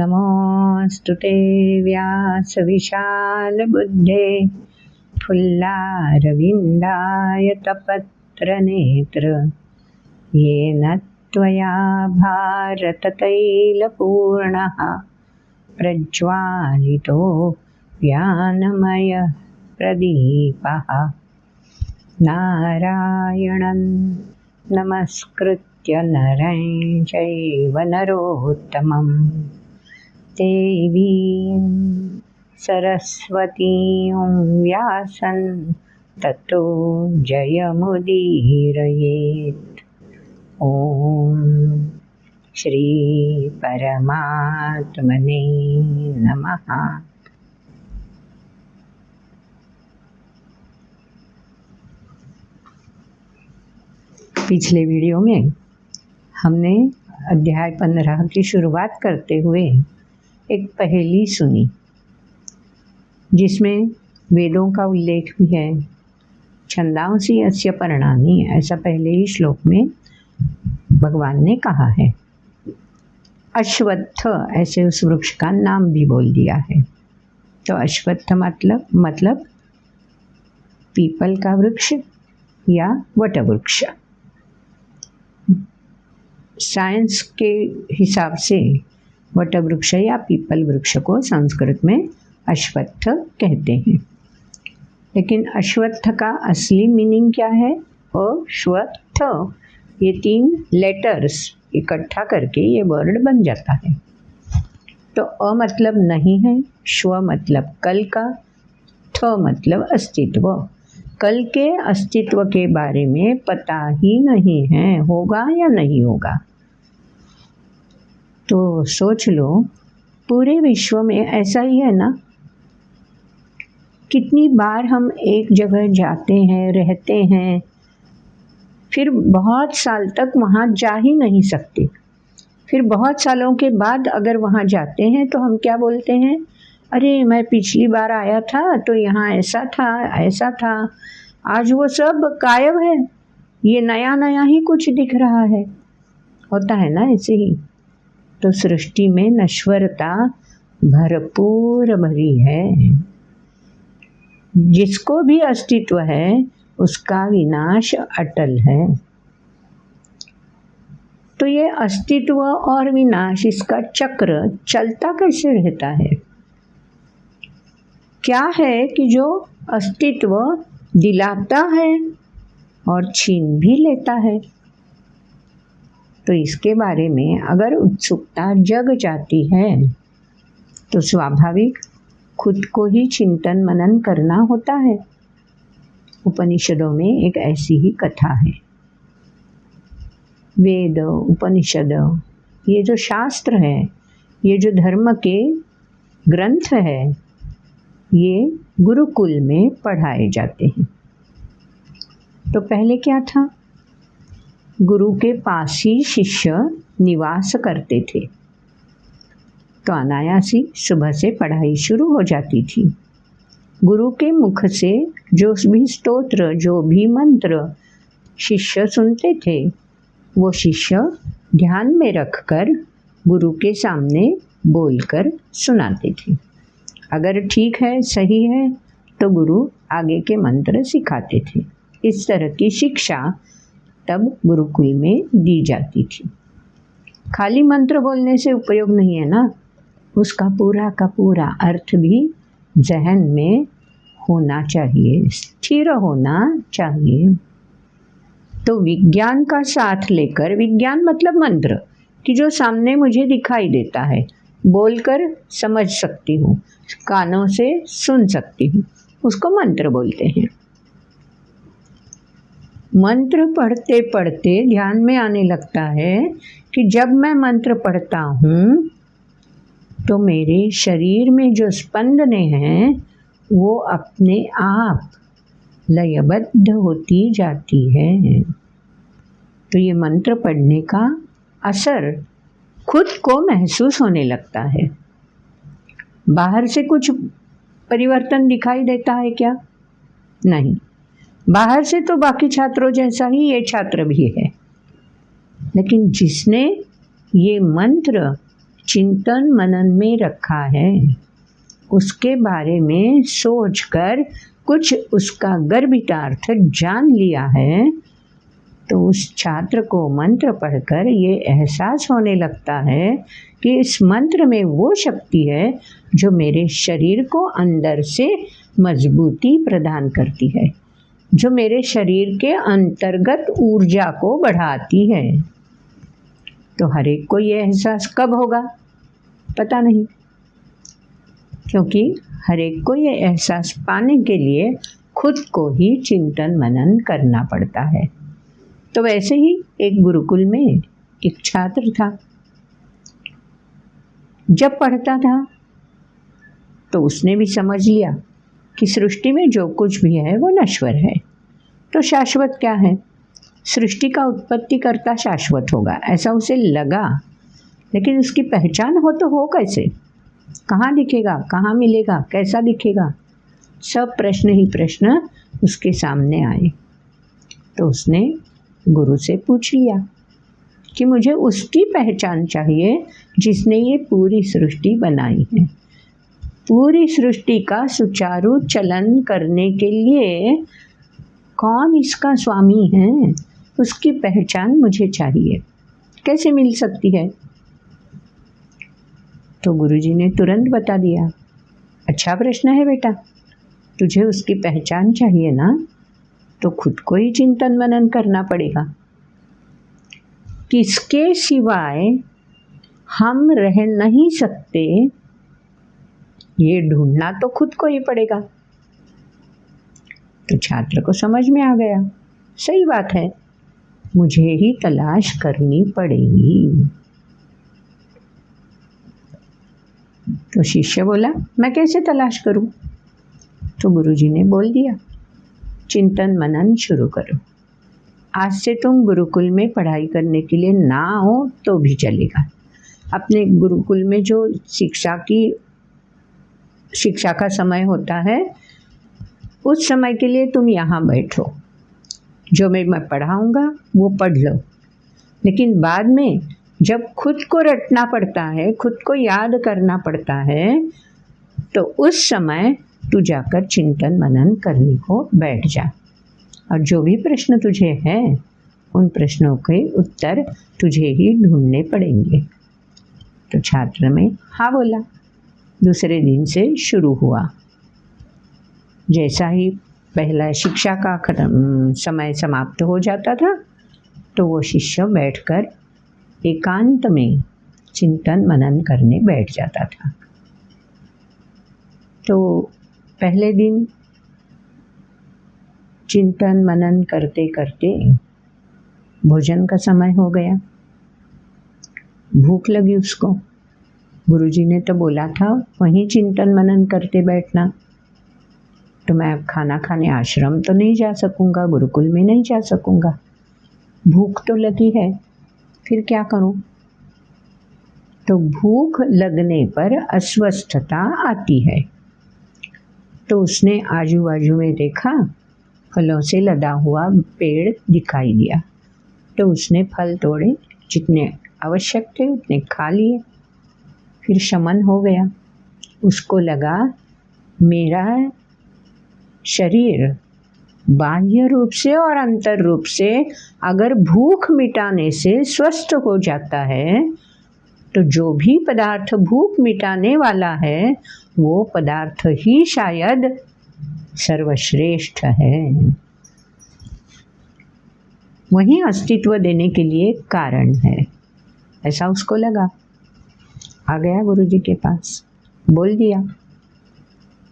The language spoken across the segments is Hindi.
नमोऽस्तुते व्यासविशालबुद्धे फुल्लारविन्दायतपत्रनेत्र येन त्वया भारततैलपूर्णः प्रज्वालितो ज्ञानमयः प्रदीपः नारायणं नमस्कृत्य नरं चैव नरोत्तमं देवीं सरस्वतीं व्यासं ततो जयमुदीरयेत्। ॐ श्री परमात्मने नमः। पिछले वीडियो में हमने अध्याय 15 की शुरुआत करते हुए एक पहेली सुनी, जिसमें वेदों का उल्लेख भी है। छंदांसि अस्य पर्णानि, ऐसा पहले ही श्लोक में भगवान ने कहा है। अश्वत्थ, ऐसे उस वृक्ष का नाम भी बोल दिया है। तो अश्वत्थ मतलब पीपल का वृक्ष या वटवृक्ष। साइंस के हिसाब से वटवृक्ष या पीपल वृक्ष को संस्कृत में अश्वत्थ कहते हैं। लेकिन अश्वत्थ का असली मीनिंग क्या है? अश्वत्थ, ये 3 लेटर्स इकट्ठा करके ये वर्ड बन जाता है। तो अ मतलब नहीं है, श्व मतलब कल का, थ मतलब अस्तित्व। कल के अस्तित्व के बारे में पता ही नहीं है, होगा या नहीं होगा। तो सोच लो, पूरे विश्व में ऐसा ही है ना। कितनी बार हम एक जगह जाते हैं, रहते हैं, फिर बहुत साल तक वहाँ जा ही नहीं सकते। फिर बहुत सालों के बाद अगर वहाँ जाते हैं तो हम क्या बोलते हैं? अरे मैं पिछली बार आया था तो यहाँ ऐसा था, ऐसा था। आज वो सब गायब है, ये नया नया ही कुछ दिख रहा है। होता है ना ऐसे ही। तो सृष्टि में नश्वरता भरपूर भरी है। जिसको भी अस्तित्व है उसका विनाश अटल है। तो ये अस्तित्व और विनाश, इसका चक्र चलता कैसे रहता है? क्या है कि जो अस्तित्व दिलाता है और छीन भी लेता है। तो इसके बारे में अगर उत्सुकता जग जाती है तो स्वाभाविक खुद को ही चिंतन मनन करना होता है। उपनिषदों में एक ऐसी ही कथा है। वेद, उपनिषद, ये जो शास्त्र है, ये जो धर्म के ग्रंथ है, ये गुरुकुल में पढ़ाए जाते हैं। तो पहले क्या था? गुरु के पास ही शिष्य निवास करते थे। तो अनायासी सुबह से पढ़ाई शुरू हो जाती थी। गुरु के मुख से जो भी स्तोत्र, जो भी मंत्र शिष्य सुनते थे, वो शिष्य ध्यान में रखकर गुरु के सामने बोलकर सुनाते थे। अगर ठीक है, सही है, तो गुरु आगे के मंत्र सिखाते थे। इस तरह की शिक्षा तब गुरुकुल में दी जाती थी। खाली मंत्र बोलने से उपयोग नहीं है ना, उसका पूरा का पूरा अर्थ भी जहन में होना चाहिए, स्थिर होना चाहिए। तो विज्ञान का साथ लेकर, विज्ञान मतलब मंत्र कि जो सामने मुझे दिखाई देता है, बोलकर समझ सकती हूँ, कानों से सुन सकती हूँ, उसको मंत्र बोलते हैं। मंत्र पढ़ते पढ़ते ध्यान में आने लगता है कि जब मैं मंत्र पढ़ता हूँ तो मेरे शरीर में जो स्पंदनें हैं वो अपने आप लयबद्ध होती जाती है। तो ये मंत्र पढ़ने का असर खुद को महसूस होने लगता है। बाहर से कुछ परिवर्तन दिखाई देता है क्या? नहीं। बाहर से तो बाकी छात्रों जैसा ही ये छात्र भी है, लेकिन जिसने ये मंत्र चिंतन मनन में रखा है, उसके बारे में सोचकर कुछ उसका गर्भितार्थ जान लिया है, तो उस छात्र को मंत्र पढ़कर ये एहसास होने लगता है कि इस मंत्र में वो शक्ति है जो मेरे शरीर को अंदर से मजबूती प्रदान करती है, जो मेरे शरीर के अंतर्गत ऊर्जा को बढ़ाती है। तो हर एक को ये एहसास कब होगा पता नहीं, क्योंकि हर एक को ये एहसास पाने के लिए खुद को ही चिंतन मनन करना पड़ता है। तो वैसे ही एक गुरुकुल में एक छात्र था। जब पढ़ता था तो उसने भी समझ लिया कि सृष्टि में जो कुछ भी है वो नश्वर है, तो शाश्वत क्या है? सृष्टि का उत्पत्ति करता शाश्वत होगा, ऐसा उसे लगा। लेकिन उसकी पहचान हो तो हो कैसे? कहाँ दिखेगा, कहाँ मिलेगा, कैसा दिखेगा? सब प्रश्न ही प्रश्न उसके सामने आए। तो उसने गुरु से पूछ लिया कि मुझे उसकी पहचान चाहिए जिसने ये पूरी सृष्टि बनाई है। पूरी सृष्टि का सुचारू चलन करने के लिए कौन इसका स्वामी है, उसकी पहचान मुझे चाहिए। कैसे मिल सकती है? तो गुरुजी ने तुरंत बता दिया, अच्छा प्रश्न है बेटा, तुझे उसकी पहचान चाहिए ना, तो खुद को ही चिंतन मनन करना पड़ेगा। किसके सिवाय हम रह नहीं सकते, ये ढूंढना तो खुद को ही पड़ेगा। तो छात्र को समझ में आ गया, सही बात है, मुझे ही तलाश करनी पड़ेगी। तो शिष्य बोला, मैं कैसे तलाश करूं? तो गुरुजी ने बोल दिया, चिंतन मनन शुरू करो। आज से तुम गुरुकुल में पढ़ाई करने के लिए ना हो तो भी चलेगा। अपने गुरुकुल में जो शिक्षा का समय होता है, उस समय के लिए तुम यहाँ बैठो, जो मैं पढ़ाऊँगा वो पढ़ लो। लेकिन बाद में जब खुद को रटना पड़ता है, खुद को याद करना पड़ता है, तो उस समय तू जाकर चिंतन मनन करने को बैठ जा। और जो भी प्रश्न तुझे हैं, उन प्रश्नों के उत्तर तुझे ही ढूंढने पड़ेंगे। तो छात्र में हाँ बोला। दूसरे दिन से शुरू हुआ। जैसा ही पहला शिक्षा का समय समाप्त हो जाता था, तो वो शिष्य बैठकर एकांत में चिंतन मनन करने बैठ जाता था। तो पहले दिन चिंतन मनन करते करते भोजन का समय हो गया। भूख लगी उसको। गुरुजी ने तो बोला था वहीं चिंतन मनन करते बैठना, तो मैं अब खाना खाने आश्रम तो नहीं जा सकूंगा, गुरुकुल में नहीं जा सकूंगा। भूख तो लगी है, फिर क्या करूं? तो भूख लगने पर अस्वस्थता आती है। तो उसने आजू बाजू में देखा, फलों से लदा हुआ पेड़ दिखाई दिया। तो उसने फल तोड़े, जितने आवश्यक थे उतने खा लिए। फिर शमन हो गया। उसको लगा मेरा शरीर बाह्य रूप से और अंतर रूप से अगर भूख मिटाने से स्वस्थ हो जाता है, तो जो भी पदार्थ भूख मिटाने वाला है वो पदार्थ ही शायद सर्वश्रेष्ठ है, वही अस्तित्व देने के लिए कारण है। ऐसा उसको लगा। आ गया गुरुजी के पास, बोल दिया,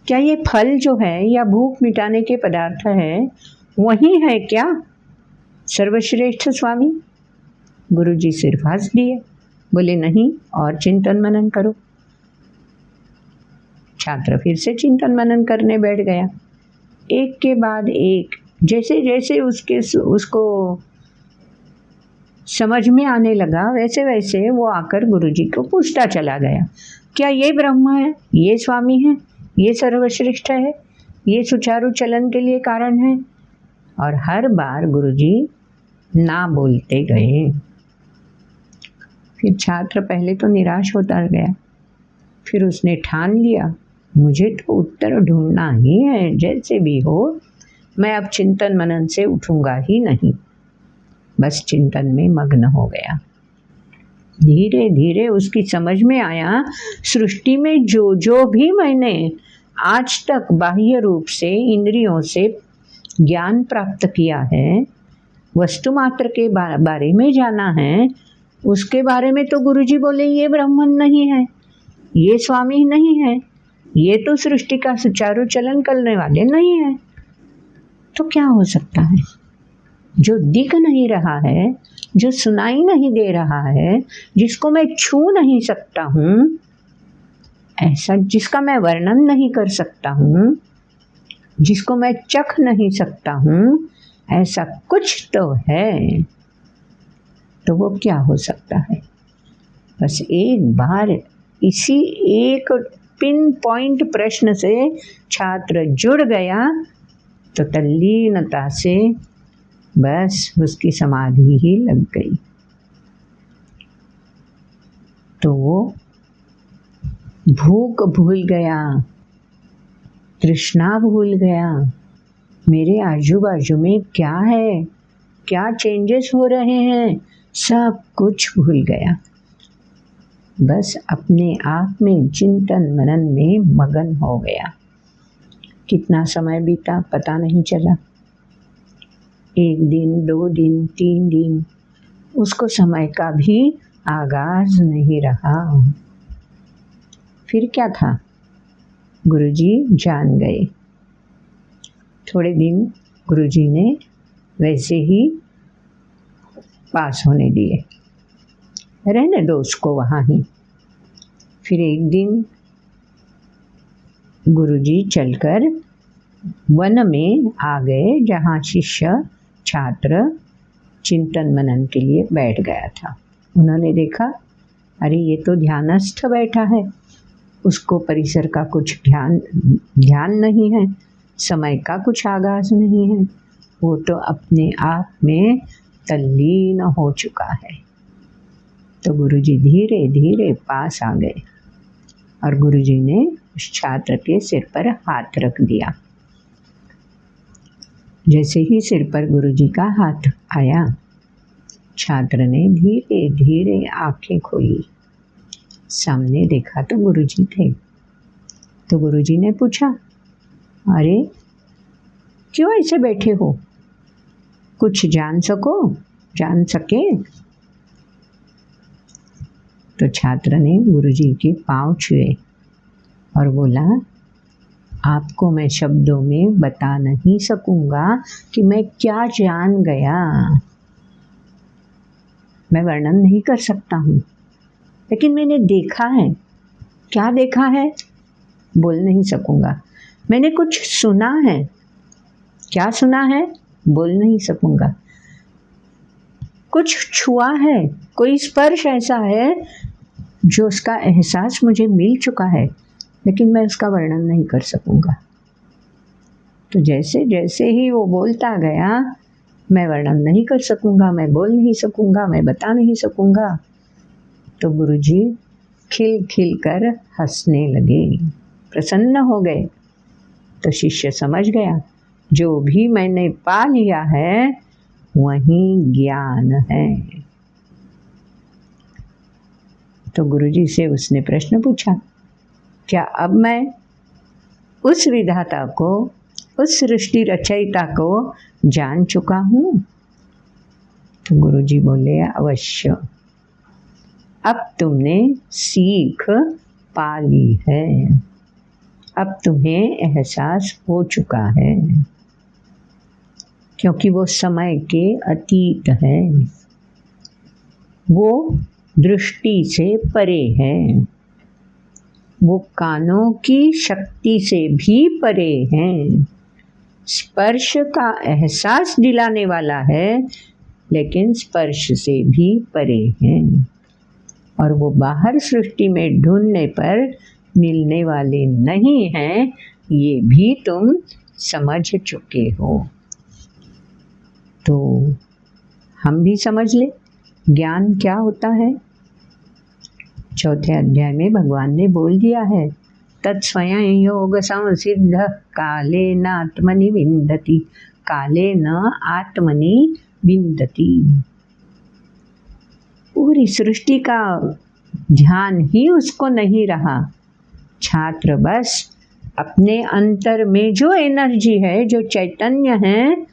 क्या ये फल जो है या भूख मिटाने के पदार्थ है वही है क्या सर्वश्रेष्ठ स्वामी? गुरुजी सिर्फ हंस दिए, बोले नहीं, और चिंतन मनन करो। छात्र फिर से चिंतन मनन करने बैठ गया। एक के बाद एक, जैसे जैसे उसको समझ में आने लगा, वैसे वैसे वो आकर गुरुजी को पूछता चला गया, क्या ये ब्रह्म है, ये स्वामी है, ये सर्वश्रेष्ठ है, ये सुचारू चलन के लिए कारण है? और हर बार गुरुजी ना बोलते गए। फिर छात्र पहले तो निराश होता गया, फिर उसने ठान लिया मुझे तो उत्तर ढूंढना ही है, जैसे भी हो मैं अब चिंतन मनन से उठूंगा ही नहीं। बस चिंतन में मग्न हो गया। धीरे धीरे उसकी समझ में आया, सृष्टि में जो जो भी मैंने आज तक बाह्य रूप से इंद्रियों से ज्ञान प्राप्त किया है, वस्तु मात्र के बारे में जाना है, उसके बारे में तो गुरुजी बोले ये ब्राह्मण नहीं है, ये स्वामी नहीं है, ये तो सृष्टि का सुचारू चलन करने वाले नहीं है। तो क्या हो सकता है? जो दिख नहीं रहा है, जो सुनाई नहीं दे रहा है, जिसको मैं छू नहीं सकता हूँ, ऐसा जिसका मैं वर्णन नहीं कर सकता हूँ, जिसको मैं चख नहीं सकता हूँ, ऐसा कुछ तो है। तो वो क्या हो सकता है? बस एक बार इसी एक पिन पॉइंट प्रश्न से छात्र जुड़ गया तो तल्लीनता से बस उसकी समाधि ही लग गई। तो वो भूख भूल गया, तृष्णा भूल गया, मेरे आजू बाजू में क्या है, क्या चेंजेस हो रहे हैं, सब कुछ भूल गया। बस अपने आप में चिंतन मनन में मगन हो गया। कितना समय बीता पता नहीं चला। 1 दिन, 2 दिन, 3 दिन, उसको समय का भी आगाज नहीं रहा। फिर क्या था? गुरुजी जान गए। थोड़े दिन गुरुजी ने वैसे ही पास होने दिए, रहने दो उसको वहाँ ही। फिर एक दिन गुरुजी चलकर वन में आ गए, जहाँ शिष्य छात्र चिंतन मनन के लिए बैठ गया था। उन्होंने देखा, अरे ये तो ध्यानस्थ बैठा है, उसको परिसर का कुछ ध्यान नहीं है, समय का कुछ आगाज नहीं है, वो तो अपने आप में तल्लीन हो चुका है। तो गुरुजी धीरे धीरे पास आ गए और गुरुजी ने उस छात्र के सिर पर हाथ रख दिया। जैसे ही सिर पर गुरुजी का हाथ आया, छात्र ने धीरे धीरे आंखें खोली। सामने देखा तो गुरुजी थे। तो गुरुजी ने पूछा, अरे क्यों ऐसे बैठे हो, कुछ जान सके? तो छात्र ने गुरुजी के पांव छुए और बोला, आपको मैं शब्दों में बता नहीं सकूंगा कि मैं क्या जान गया, मैं वर्णन नहीं कर सकता हूँ, लेकिन मैंने देखा है। क्या देखा है बोल नहीं सकूंगा। मैंने कुछ सुना है, क्या सुना है बोल नहीं सकूंगा। कुछ छुआ है, कोई स्पर्श ऐसा है जो उसका एहसास मुझे मिल चुका है, लेकिन मैं उसका वर्णन नहीं कर सकूंगा। तो जैसे जैसे ही वो बोलता गया, मैं वर्णन नहीं कर सकूंगा, मैं बोल नहीं सकूंगा, मैं बता नहीं सकूंगा, तो गुरुजी खिल खिल कर हंसने लगे, प्रसन्न हो गए। तो शिष्य समझ गया, जो भी मैंने पा लिया है वही ज्ञान है। तो गुरुजी से उसने प्रश्न पूछा, क्या अब मैं उस विधाता को, उस सृष्टि रचयिता को जान चुका हूँ? तो गुरुजी बोले, अवश्य, अब तुमने सीख पा ली है, अब तुम्हें एहसास हो चुका है, क्योंकि वो समय के अतीत है, वो दृष्टि से परे है, वो कानों की शक्ति से भी परे हैं, स्पर्श का एहसास दिलाने वाला है, लेकिन स्पर्श से भी परे हैं, और वो बाहर सृष्टि में ढूंढने पर मिलने वाले नहीं हैं, ये भी तुम समझ चुके हो। तो हम भी समझ ले ज्ञान क्या होता है। चौथे अध्याय में भगवान ने बोल दिया है, तत्स्वयं योग संसिद्ध काले न आत्मनि विन्दति, काले न आत्मनि विन्दति। पूरी सृष्टि का ध्यान ही उसको नहीं रहा। छात्र बस अपने अंतर में जो एनर्जी है, जो चैतन्य है,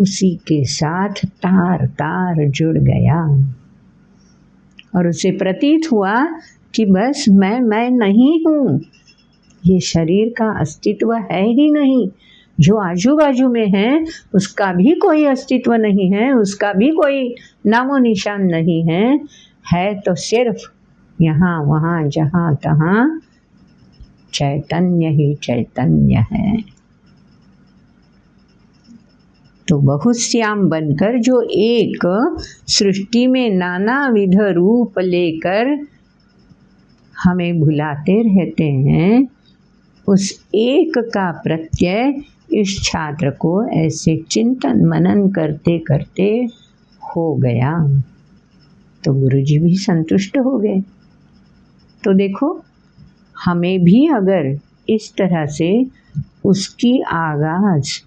उसी के साथ तार तार जुड़ गया और उसे प्रतीत हुआ कि बस मैं नहीं हूँ, ये शरीर का अस्तित्व है ही नहीं। जो आजू बाजू में है उसका भी कोई अस्तित्व नहीं है, उसका भी कोई नामो निशान नहीं है तो सिर्फ यहाँ वहाँ जहाँ तहाँ चैतन्य ही चैतन्य है। तो बहुश्याम बनकर जो एक सृष्टि में नानाविध रूप लेकर हमें भुलाते रहते हैं, उस एक का प्रत्यय इस छात्र को ऐसे चिंतन मनन करते करते हो गया तो गुरुजी भी संतुष्ट हो गए। तो देखो, हमें भी अगर इस तरह से उसकी आगाज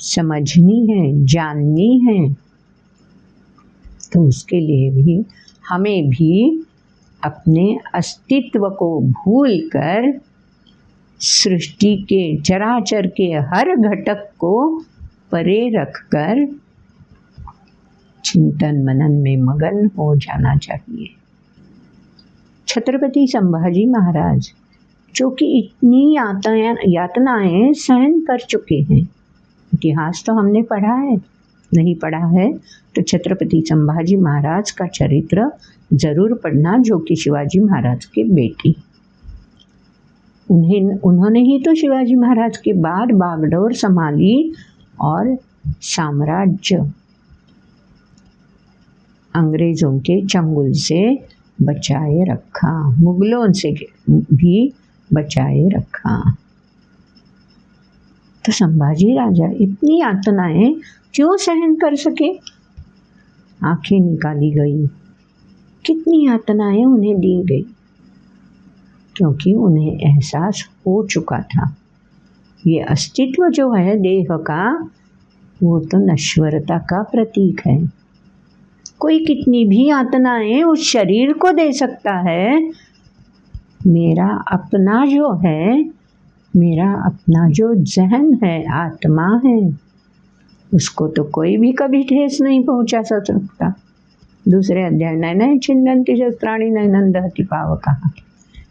समझनी है, जाननी है, तो उसके लिए भी हमें भी अपने अस्तित्व को भूलकर सृष्टि के चराचर के हर घटक को परे रखकर चिंतन मनन में मगन हो जाना चाहिए। छत्रपति संभाजी महाराज जो कि इतनी यातनाएं सहन कर चुके हैं, इतिहास तो हमने पढ़ा है, नहीं पढ़ा है तो छत्रपति संभाजी महाराज का चरित्र जरूर पढ़ना, जो कि शिवाजी महाराज के बेटी। उन्होंने ही तो शिवाजी महाराज के बाद बागडोर संभाली और साम्राज्य अंग्रेजों के चंगुल से बचाए रखा, मुगलों से भी बचाए रखा। तो संभाजी राजा इतनी यातनाएं क्यों सहन कर सके? आंखें निकाली गई, कितनी यातनाएं उन्हें दी गई, क्योंकि उन्हें एहसास हो चुका था ये अस्तित्व जो है देह का, वो तो नश्वरता का प्रतीक है। कोई कितनी भी यातनाएं उस शरीर को दे सकता है, मेरा अपना जो है, मेरा अपना जो जहन है, आत्मा है, उसको तो कोई भी कभी ठेस नहीं पहुंचा सकता। दूसरे अध्याय नैन छिन्दन्ति शस्त्राणि नैनं दहति पावकः।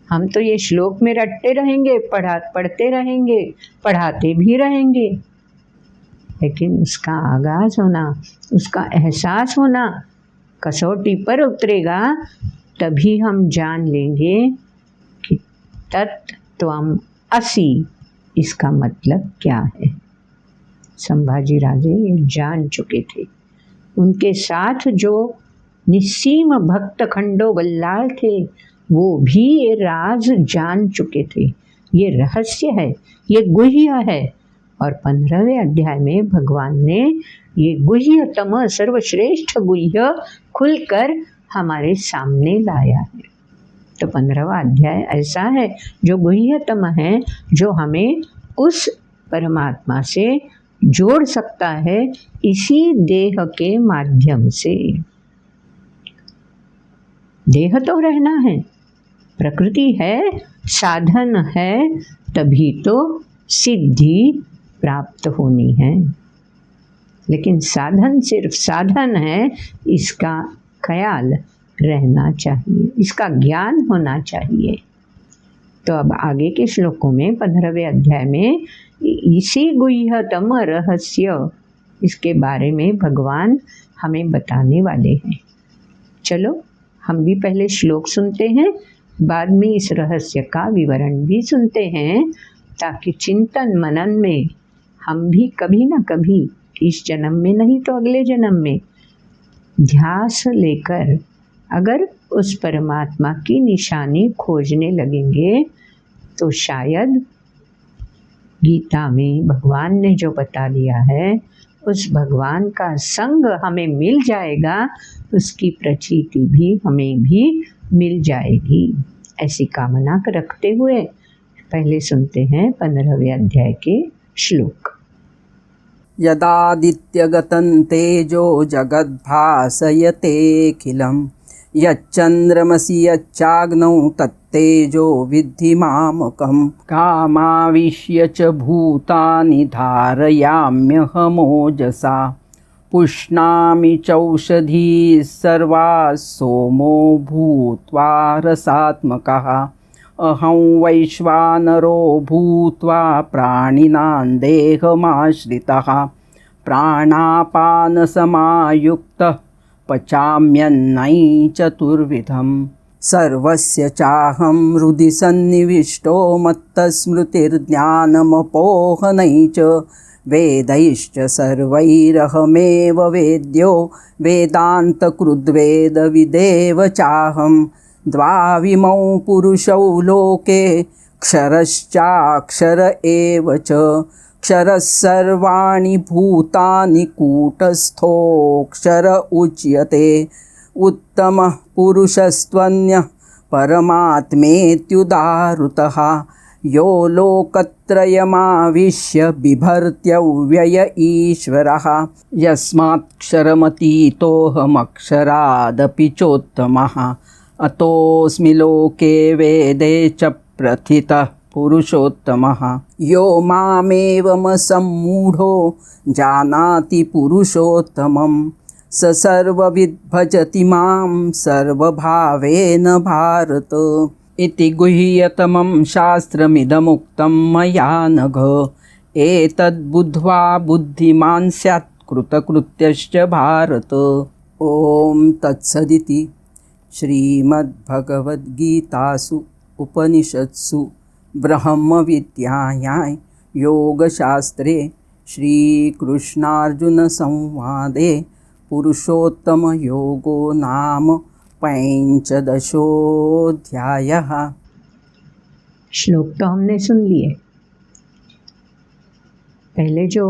हम तो ये श्लोक में रटते रहेंगे, पढ़ते रहेंगे, पढ़ाते भी रहेंगे, लेकिन उसका आगाज होना, उसका एहसास होना कसौटी पर उतरेगा, तभी हम जान लेंगे कि तत्त्वम् असि इसका मतलब क्या है। संभाजी राजे ये जान चुके थे। उनके साथ जो निस्सीम भक्त खंडो बल्लाल थे, वो भी ये राज जान चुके थे। ये रहस्य है, ये गुह्य है। और 15वें अध्याय में भगवान ने ये गुह्यतम सर्वश्रेष्ठ गुह्य खुलकर हमारे सामने लाया है। तो 15वां अध्याय ऐसा है जो गुह्यतम है, जो हमें उस परमात्मा से जोड़ सकता है इसी देह के माध्यम से। देह तो रहना है, प्रकृति है, साधन है, तभी तो सिद्धि प्राप्त होनी है। लेकिन साधन सिर्फ साधन है, इसका ख्याल रहना चाहिए, इसका ज्ञान होना चाहिए। तो अब आगे के श्लोकों में 15वें अध्याय में इसी गुह्यतम रहस्य, इसके बारे में भगवान हमें बताने वाले हैं। चलो हम भी पहले श्लोक सुनते हैं, बाद में इस रहस्य का विवरण भी सुनते हैं, ताकि चिंतन मनन में हम भी कभी ना कभी, इस जन्म में नहीं तो अगले जन्म में, ध्यास लेकर अगर उस परमात्मा की निशानी खोजने लगेंगे, तो शायद गीता में भगवान ने जो बता दिया है उस भगवान का संग हमें मिल जाएगा, उसकी प्रचीति भी हमें भी मिल जाएगी। ऐसी कामना रखते हुए पहले सुनते हैं 15वें अध्याय के श्लोक। यदादित्यगतं तेजो जगद्भासयतेऽखिलं यच्चन्द्रमसि यच्चाग्नौ तत्तेजो विद्धि मामकं कामाविश्य च भूतानि धारयाम्यहमोजसा पुष्णामि चौषधीः सर्वाः सोमो भूत्वा रसात्मकः अहं वैश्वानरो भूत्वा प्राणिनां देहमाश्रितः प्राणापानसमायुक्तः पचाम्यन्नै चतुर्विधं सर्वस्य चाहं हृदि सन्निविष्टो मत्तस्मृतिर्ज्ञानमपोहनै च वेदैश्च सर्वैरहमेव वेद्यो वेदान्तकृद्वेदविदेव चाहं द्वाविमौ पुरुषौ लोके क्षरश्चाक्षर एव च क्षरः सर्वाणि भूतानि कूटस्थोऽक्षर उच्यते उत्तमः पुरुषस्त्वन्यः परमात्मेत्युदाहृतः यो लोकत्रयमाविश्य बिभर्त्यव्यय ईश्वरः यस्मात्क्षरमतीतोऽहमक्षरादपि चोत्तमः अतोऽस्मि लोके वेदे च प्रथितः पुरुषोत्तमः यो मामेवमसम्मूढो जानाति पुरुषोत्तमं स सर्वविद् भजति मां सर्वभावेन भारत इति गुह्यतमं शास्त्रमिदमुक्तं मया नघ एतद्बुद्ध्वा बुद्धिमान् स्यात् कृतकृत्यश्च भारत। ॐ तत्सदिति श्रीमद्भगवद्गीतासु उपनिषत्सु ब्रह्मविद्यायां योगशास्त्रे श्रीकृष्णार्जुनसंवादे पुरुषोत्तमयोगो नाम 15ोऽध्यायः। श्लोक तो हमने सुन लिए। पहले जो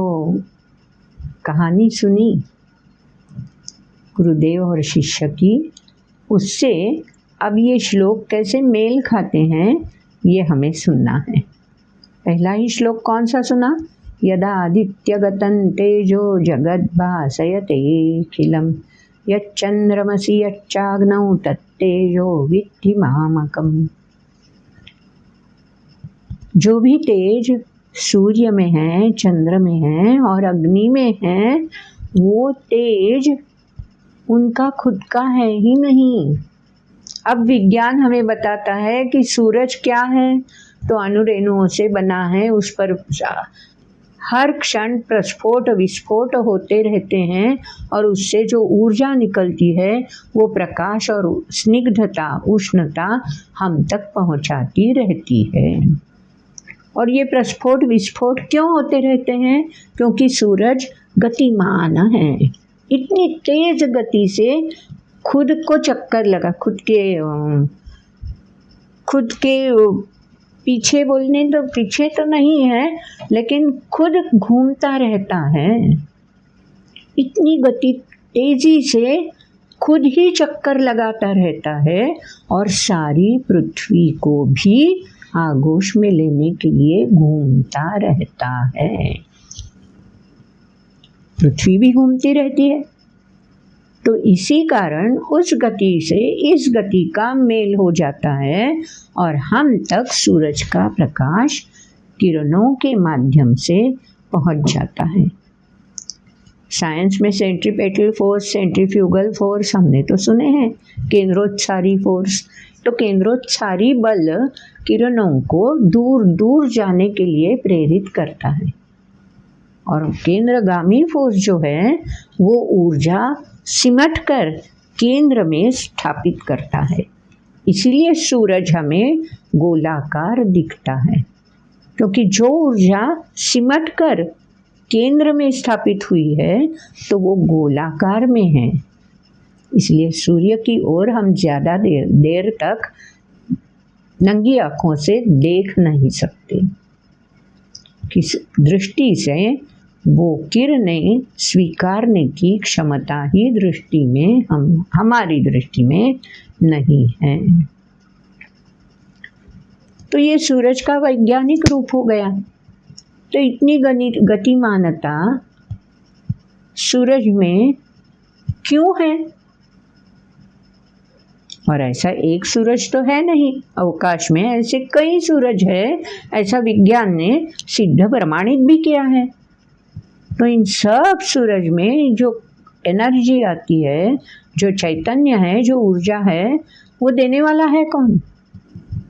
कहानी सुनी गुरुदेव और शिष्य की, उससे अब ये श्लोक कैसे मेल खाते हैं ये हमें सुनना है। पहला ही श्लोक कौन सा सुना? यदा आदित्यगतं तेजो जगद्भासयतेऽखिलं यच्चन्द्रमसि यच्चाग्नौ तत्तेजो विद्धि मामकम्। जो भी तेज सूर्य में है, चंद्र में है और अग्नि में है, वो तेज उनका खुद का है ही नहीं। अब विज्ञान हमें बताता है कि सूरज क्या है, तो अणुरेणुओं से बना है। उस पर हर क्षण प्रस्फोट विस्फोट होते रहते हैं और उससे जो ऊर्जा निकलती है वो प्रकाश और स्निग्धता, उष्णता हम तक पहुंचाती रहती है। और ये प्रस्फोट विस्फोट क्यों होते रहते हैं? क्योंकि सूरज गतिमान है। इतनी तेज गति से खुद को चक्कर लगा, खुद के पीछे, बोलने तो पीछे तो नहीं है, लेकिन खुद घूमता रहता है। इतनी गति तेजी से खुद ही चक्कर लगाता रहता है और सारी पृथ्वी को भी आगोश में लेने के लिए घूमता रहता है। पृथ्वी भी घूमती रहती है, तो इसी कारण उस गति से इस गति का मेल हो जाता है और हम तक सूरज का प्रकाश किरणों के माध्यम से पहुंच जाता है। साइंस में सेंट्रीपेटल फोर्स, सेंट्रीफ्यूगल फोर्स हमने तो सुने हैं, केंद्रोत्सारी फोर्स। तो केंद्रोत्सारी बल किरणों को दूर दूर जाने के लिए प्रेरित करता है और केंद्रगामी फोर्स जो है वो ऊर्जा सिमट कर केंद्र में स्थापित करता है। इसीलिए सूरज हमें गोलाकार दिखता है, क्योंकि जो ऊर्जा सिमट कर केंद्र में स्थापित हुई है तो वो गोलाकार में है। इसलिए सूर्य की ओर हम ज़्यादा देर तक नंगी आँखों से देख नहीं सकते। किस दृष्टि से वो किरणें स्वीकारने की क्षमता ही दृष्टि में हमारी दृष्टि में नहीं है। तो ये सूरज का वैज्ञानिक रूप हो गया। तो इतनी गतिमानता सूरज में क्यों है? और ऐसा एक सूरज तो है नहीं, अवकाश में ऐसे कई सूरज है, ऐसा विज्ञान ने सिद्ध प्रमाणित भी किया है। तो इन सब सूरज में जो एनर्जी आती है, जो चैतन्य है, जो ऊर्जा है, वो देने वाला है कौन?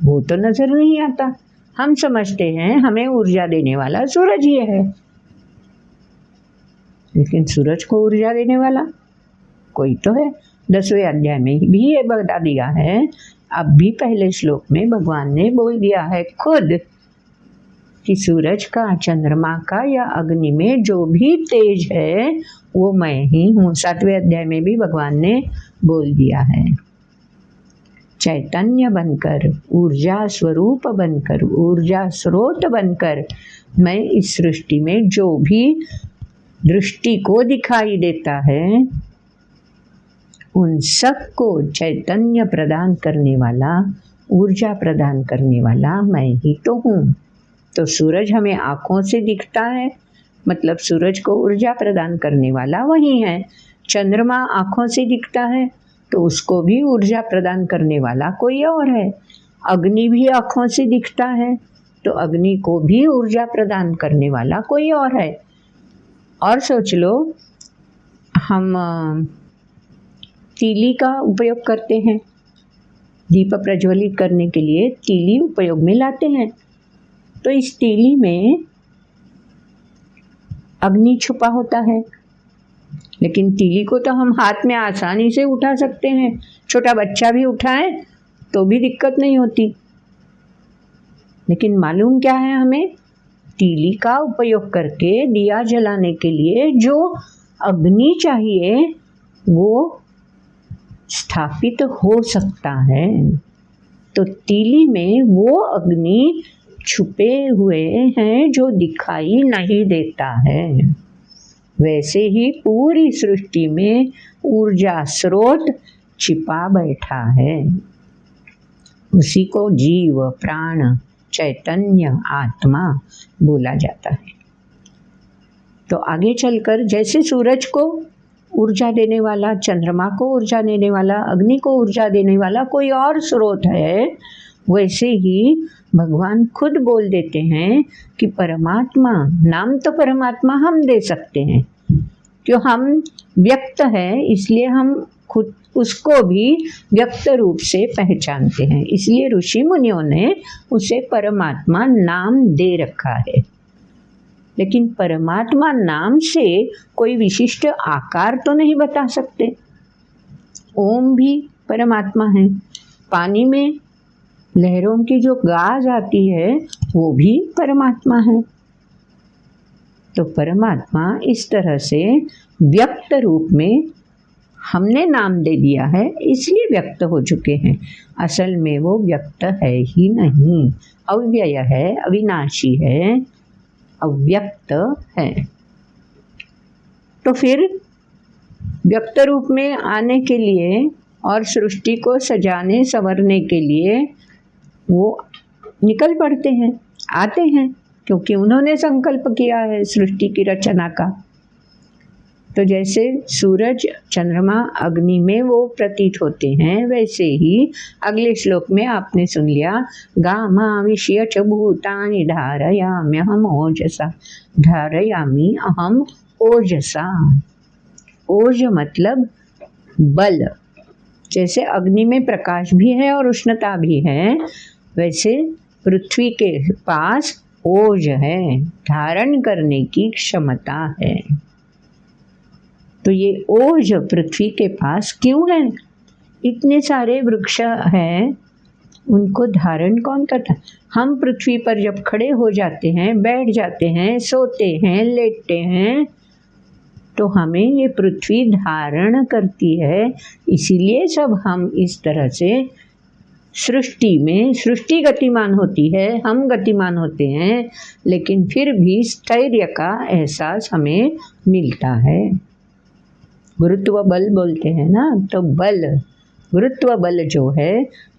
वो तो नजर नहीं आता। हम समझते हैं हमें ऊर्जा देने वाला सूरज ही है, लेकिन सूरज को ऊर्जा देने वाला कोई तो है। 10वें अध्याय में भी ये बता दिया है। अब भी पहले श्लोक में भगवान ने बोल दिया है खुद कि सूरज का, चंद्रमा का या अग्नि में जो भी तेज है वो मैं ही हूँ। 7वें अध्याय में भी भगवान ने बोल दिया है। चैतन्य बनकर, ऊर्जा स्वरूप बनकर, ऊर्जा स्रोत बनकर मैं इस सृष्टि में जो भी दृष्टि को दिखाई देता है उन सबको चैतन्य प्रदान करने वाला, ऊर्जा प्रदान करने वाला मैं ही तो हूँ। तो सूरज हमें आँखों से दिखता है, मतलब सूरज को ऊर्जा प्रदान करने वाला वही है। चंद्रमा आँखों से दिखता है तो उसको भी ऊर्जा प्रदान करने वाला कोई और है। अग्नि भी आँखों से दिखता है तो अग्नि को भी ऊर्जा प्रदान करने वाला कोई और है। और सोच लो, हम तीली का उपयोग करते हैं, दीप प्रज्वलित करने के लिए तीली उपयोग में लाते हैं। तो इस तीली में अग्नि छुपा होता है, लेकिन तीली को तो हम हाथ में आसानी से उठा सकते हैं। छोटा बच्चा भी उठाए तो भी दिक्कत नहीं होती। लेकिन मालूम क्या है हमें? तीली का उपयोग करके दिया जलाने के लिए जो अग्नि चाहिए वो स्थापित हो सकता है। तो तीली में वो अग्नि छुपे हुए हैं जो दिखाई नहीं देता है। वैसे ही पूरी सृष्टि में ऊर्जा स्रोत छिपा बैठा है। उसी को जीव, प्राण, चैतन्य, आत्मा बोला जाता है। तो आगे चलकर जैसे सूरज को ऊर्जा देने वाला, चंद्रमा को ऊर्जा देने वाला, अग्नि को ऊर्जा देने वाला कोई और स्रोत है, वैसे ही भगवान खुद बोल देते हैं कि परमात्मा, नाम तो परमात्मा हम दे सकते हैं, क्यों हम व्यक्त है इसलिए हम खुद उसको भी व्यक्त रूप से पहचानते हैं। इसलिए ऋषि मुनियों ने उसे परमात्मा नाम दे रखा है। लेकिन परमात्मा नाम से कोई विशिष्ट आकार तो नहीं बता सकते। ओम भी परमात्मा है। पानी में लहरों की जो गाज आती है वो भी परमात्मा है। तो परमात्मा इस तरह से व्यक्त रूप में हमने नाम दे दिया है, इसलिए व्यक्त हो चुके हैं। असल में वो व्यक्त है ही नहीं, अव्यय है, अविनाशी है, अव्यक्त है। तो फिर व्यक्त रूप में आने के लिए और सृष्टि को सजाने संवरने के लिए वो निकल पड़ते हैं, आते हैं, क्योंकि उन्होंने संकल्प किया है सृष्टि की रचना का। तो जैसे सूरज, चंद्रमा, अग्नि में वो प्रतीत होते हैं, वैसे ही अगले श्लोक में आपने सुन लिया, गामाविष्य च भूतानि धारयाम्यहम् ओजसा, धारयामि अहम ओजसा। ओज मतलब बल। जैसे अग्नि में प्रकाश भी है और उष्णता भी है, वैसे पृथ्वी के पास ओज है, धारण करने की क्षमता है। तो ये ओज पृथ्वी के पास क्यों है? इतने सारे वृक्ष हैं, उनको धारण कौन करता? हम पृथ्वी पर जब खड़े हो जाते हैं, बैठ जाते हैं, सोते हैं, लेटते हैं, तो हमें ये पृथ्वी धारण करती है। इसीलिए सब हम इस तरह से सृष्टि में सृष्टि गतिमान होती है, हम गतिमान होते हैं, लेकिन फिर भी स्थैर्य का एहसास हमें मिलता है। गुरुत्व बल बोलते हैं ना, तो बल, गुरुत्व बल जो है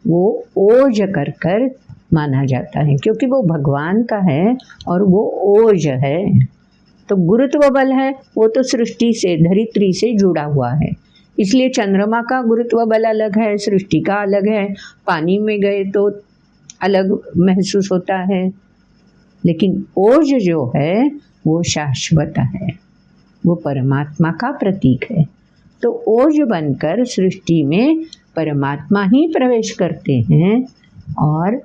वो ओज कर कर माना जाता है, क्योंकि वो भगवान का है और वो ओज है। तो गुरुत्व बल है वो तो सृष्टि से, धरित्री से जुड़ा हुआ है, इसलिए चंद्रमा का गुरुत्व बल अलग है, सृष्टि का अलग है। पानी में गए तो अलग महसूस होता है, लेकिन ओज जो है वो शाश्वत है, वो परमात्मा का प्रतीक है। तो ओज बनकर सृष्टि में परमात्मा ही प्रवेश करते हैं और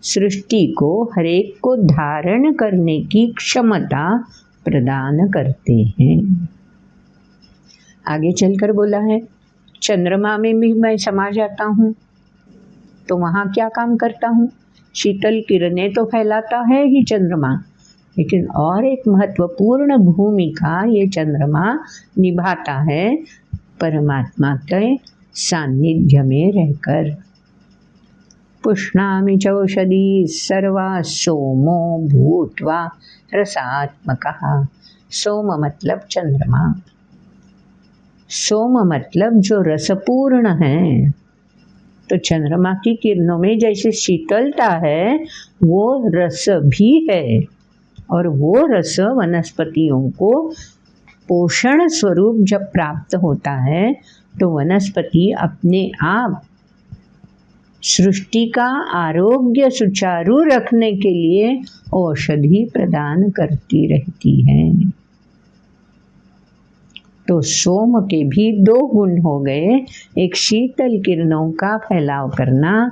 सृष्टि को, हरेक को धारण करने की क्षमता प्रदान करते हैं। आगे चलकर बोला है, चंद्रमा में भी मैं समा जाता हूँ, तो वहाँ क्या काम करता हूँ? शीतल किरणें तो फैलाता है ही चंद्रमा, लेकिन और एक महत्वपूर्ण भूमिका ये चंद्रमा निभाता है परमात्मा के सानिध्य में रहकर। पुष्णामि चौषधि सर्वा सोमो भूत्वा रसात्मकः। सोम मतलब चंद्रमा, सोम मतलब जो रसपूर्ण है। तो चंद्रमा की किरणों में जैसे शीतलता है, वो रस भी है, और वो रस वनस्पतियों को पोषण स्वरूप जब प्राप्त होता है तो वनस्पति अपने आप सृष्टि का आरोग्य सुचारू रखने के लिए औषधि प्रदान करती रहती है। तो सोम के भी दो गुण हो गए, एक शीतल किरणों का फैलाव करना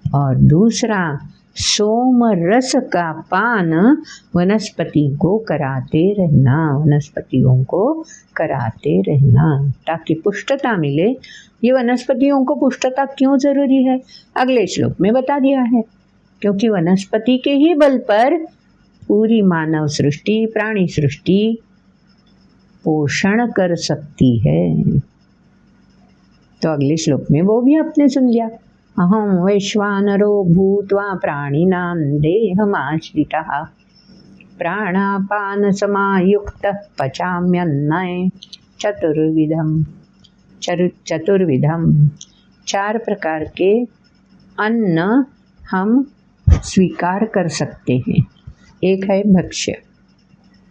और दूसरा सोम रस का पान वनस्पति को कराते रहना, वनस्पतियों को कराते रहना ताकि पुष्टता मिले। ये वनस्पतियों को पुष्टता क्यों जरूरी है, अगले श्लोक में बता दिया है। क्योंकि वनस्पति के ही बल पर पूरी मानव सृष्टि, प्राणी सृष्टि पोषण कर सकती है। तो अगले श्लोक में वो भी आपने सुन लिया, अहं वैश्वानरो भूत्वा प्राणिनां देहमाश्रितः प्राणापान समायुक्तः पचाम्यन्नं चतुर्विधम। चार प्रकार के अन्न हम स्वीकार कर सकते हैं। एक है भक्ष्य,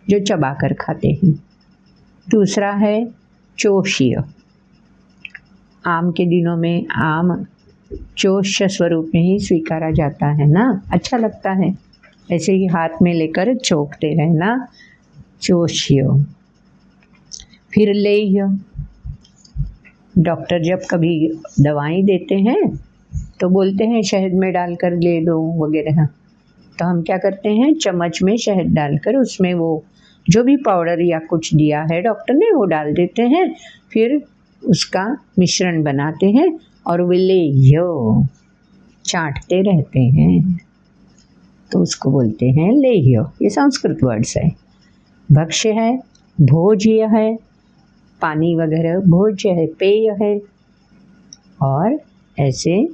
जो चबाकर खाते हैं। दूसरा है चोष्य, आम के दिनों में आम चोष्य स्वरूप में ही स्वीकारा जाता है ना, अच्छा लगता है, ऐसे ही हाथ में लेकर चोखते रहना, चोष्य। फिर लेह्य, डॉक्टर जब कभी दवाई देते हैं तो बोलते हैं शहद में डालकर ले लो वगैरह, तो हम क्या करते हैं, चम्मच में शहद डालकर उसमें वो जो भी पाउडर या कुछ दिया है डॉक्टर ने वो डाल देते हैं, फिर उसका मिश्रण बनाते हैं और वे लेह्य चाटते रहते हैं, तो उसको बोलते हैं लेह्य। ये संस्कृत वर्ड्स है। भक्ष्य है, भोज्य है, पानी वगैरह भोज्य है, पेय है, और ऐसे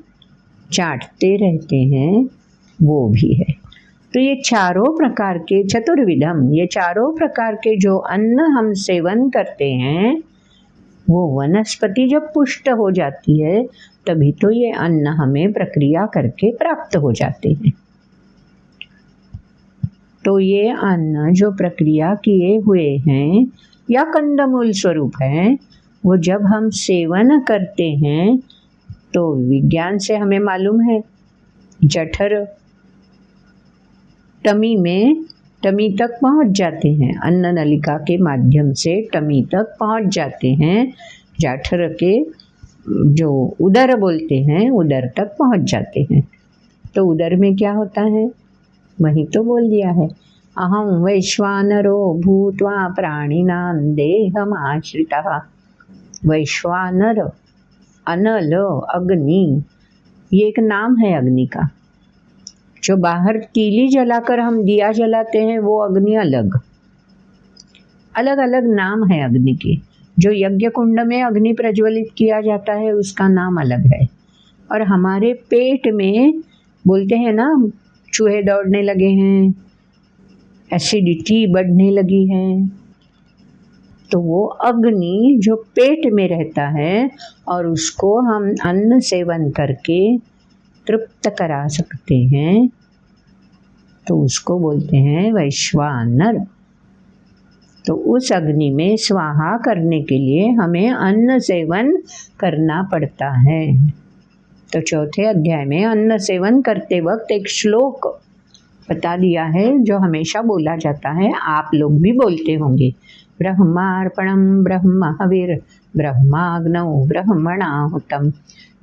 चाटते रहते हैं वो भी है। तो ये चारों प्रकार के चतुर्विधम, ये चारों प्रकार के जो अन्न हम सेवन करते हैं वो वनस्पति जब पुष्ट हो जाती है तभी तो ये अन्न हमें प्रक्रिया करके प्राप्त हो जाते हैं। तो ये अन्न जो प्रक्रिया किए हुए हैं या कंदमूल स्वरूप है, वो जब हम सेवन करते हैं तो विज्ञान से हमें मालूम है, जठर टमी तक पहुंच जाते हैं, अन्न नलिका के माध्यम से टमी तक पहुंच जाते हैं, जठर के जो उदर बोलते हैं उदर तक पहुंच जाते हैं। तो उदर में क्या होता है, वही तो बोल दिया है, अहं वैश्वानरो भूत्वा प्राणिनां देहमाश्रितः। वैश्वानर, अनल, अग्नि, ये एक नाम है अग्नि का। जो बाहर तीली जलाकर हम दिया जलाते हैं वो अग्नि अलग, अलग अलग नाम है अग्नि के। जो यज्ञ कुंड में अग्नि प्रज्वलित किया जाता है उसका नाम अलग है, और हमारे पेट में बोलते हैं ना चूहे दौड़ने लगे हैं, एसिडिटी बढ़ने लगी है, तो वो अग्नि जो पेट में रहता है और उसको हम अन्न सेवन करके तृप्त करा सकते हैं, तो उसको बोलते हैं वैश्वानर। तो उस अग्नि में स्वाहा करने के लिए हमें अन्न सेवन करना पड़ता है। तो चौथे अध्याय में अन्न सेवन करते वक्त एक श्लोक बता दिया है जो हमेशा बोला जाता है, आप लोग भी बोलते होंगे। ब्रह्मार्पणं ब्रह्म हविर् ब्रह्माग्नौ ब्रह्मणाहुतं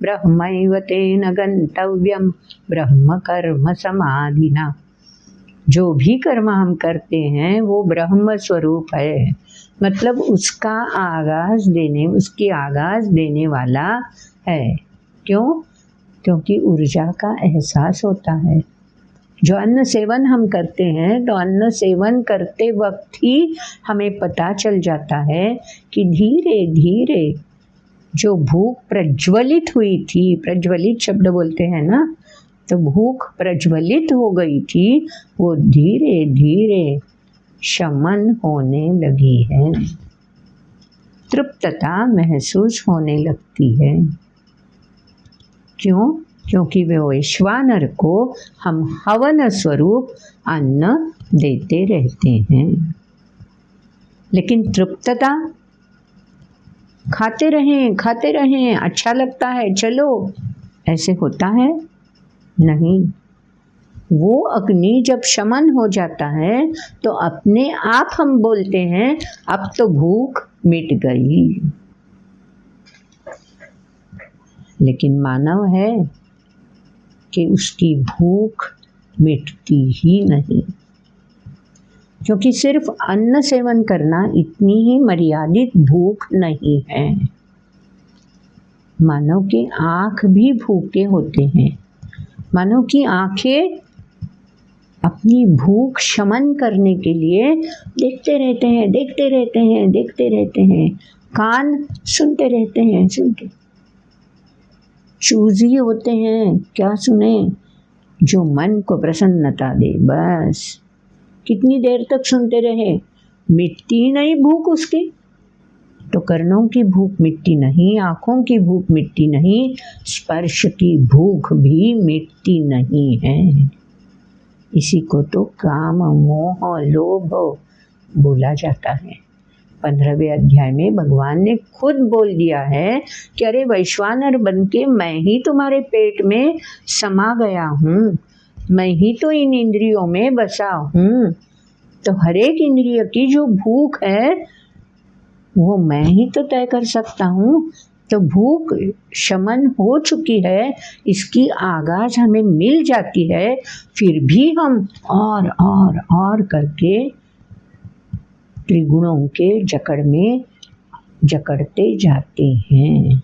ब्रह्मैव तेन गन्तव्यं ब्रह्म कर्म समाधिना। जो भी कर्म हम करते हैं वो ब्रह्म स्वरूप है, मतलब उसकी आगाज देने वाला है। क्यों? क्योंकि ऊर्जा का एहसास होता है। जो अन्न सेवन हम करते हैं तो अन्न सेवन करते वक्त ही हमें पता चल जाता है कि धीरे धीरे जो भूख प्रज्वलित हुई थी, प्रज्वलित शब्द बोलते हैं ना, तो भूख प्रज्वलित हो गई थी, वो धीरे धीरे शमन होने लगी है, तृप्तता महसूस होने लगती है। क्यों? क्योंकि वे वैश्वानर को हम हवन स्वरूप अन्न देते रहते हैं। लेकिन तृप्तता, खाते रहें, अच्छा लगता है, चलो, ऐसे होता है नहीं। वो अग्नि जब शमन हो जाता है तो अपने आप हम बोलते हैं अब तो भूख मिट गई। लेकिन मानव है कि उसकी भूख मिटती ही नहीं, क्योंकि सिर्फ अन्न सेवन करना इतनी ही मर्यादित भूख नहीं है। मानव की आँख भी भूखे होते हैं। मानव की आँखें अपनी भूख शमन करने के लिए देखते रहते हैं। कान सुनते रहते हैं, चूजी होते हैं, क्या सुने? जो मन को प्रसन्नता दे, बस। कितनी देर तक सुनते रहे, मिटती ही नहीं भूख उसकी। तो कर्णों की भूख मिटती नहीं, आँखों की भूख मिटती नहीं, स्पर्श की भूख भी मिटती नहीं है। इसी को तो काम मोह लोभ बोला जाता है। 15वें अध्याय में भगवान ने खुद बोल दिया है कि अरे वैश्वानर बनके मैं ही तुम्हारे पेट में समा गया हूँ, मैं ही तो इन इंद्रियों में बसा हूँ। तो हर एक इंद्रिय की जो भूख है वो मैं ही तो तय कर सकता हूँ। तो भूख शमन हो चुकी है, इसकी आगाज हमें मिल जाती है, फिर भी हम और करके त्रिगुणों के जकड़ में जकड़ते जाते हैं।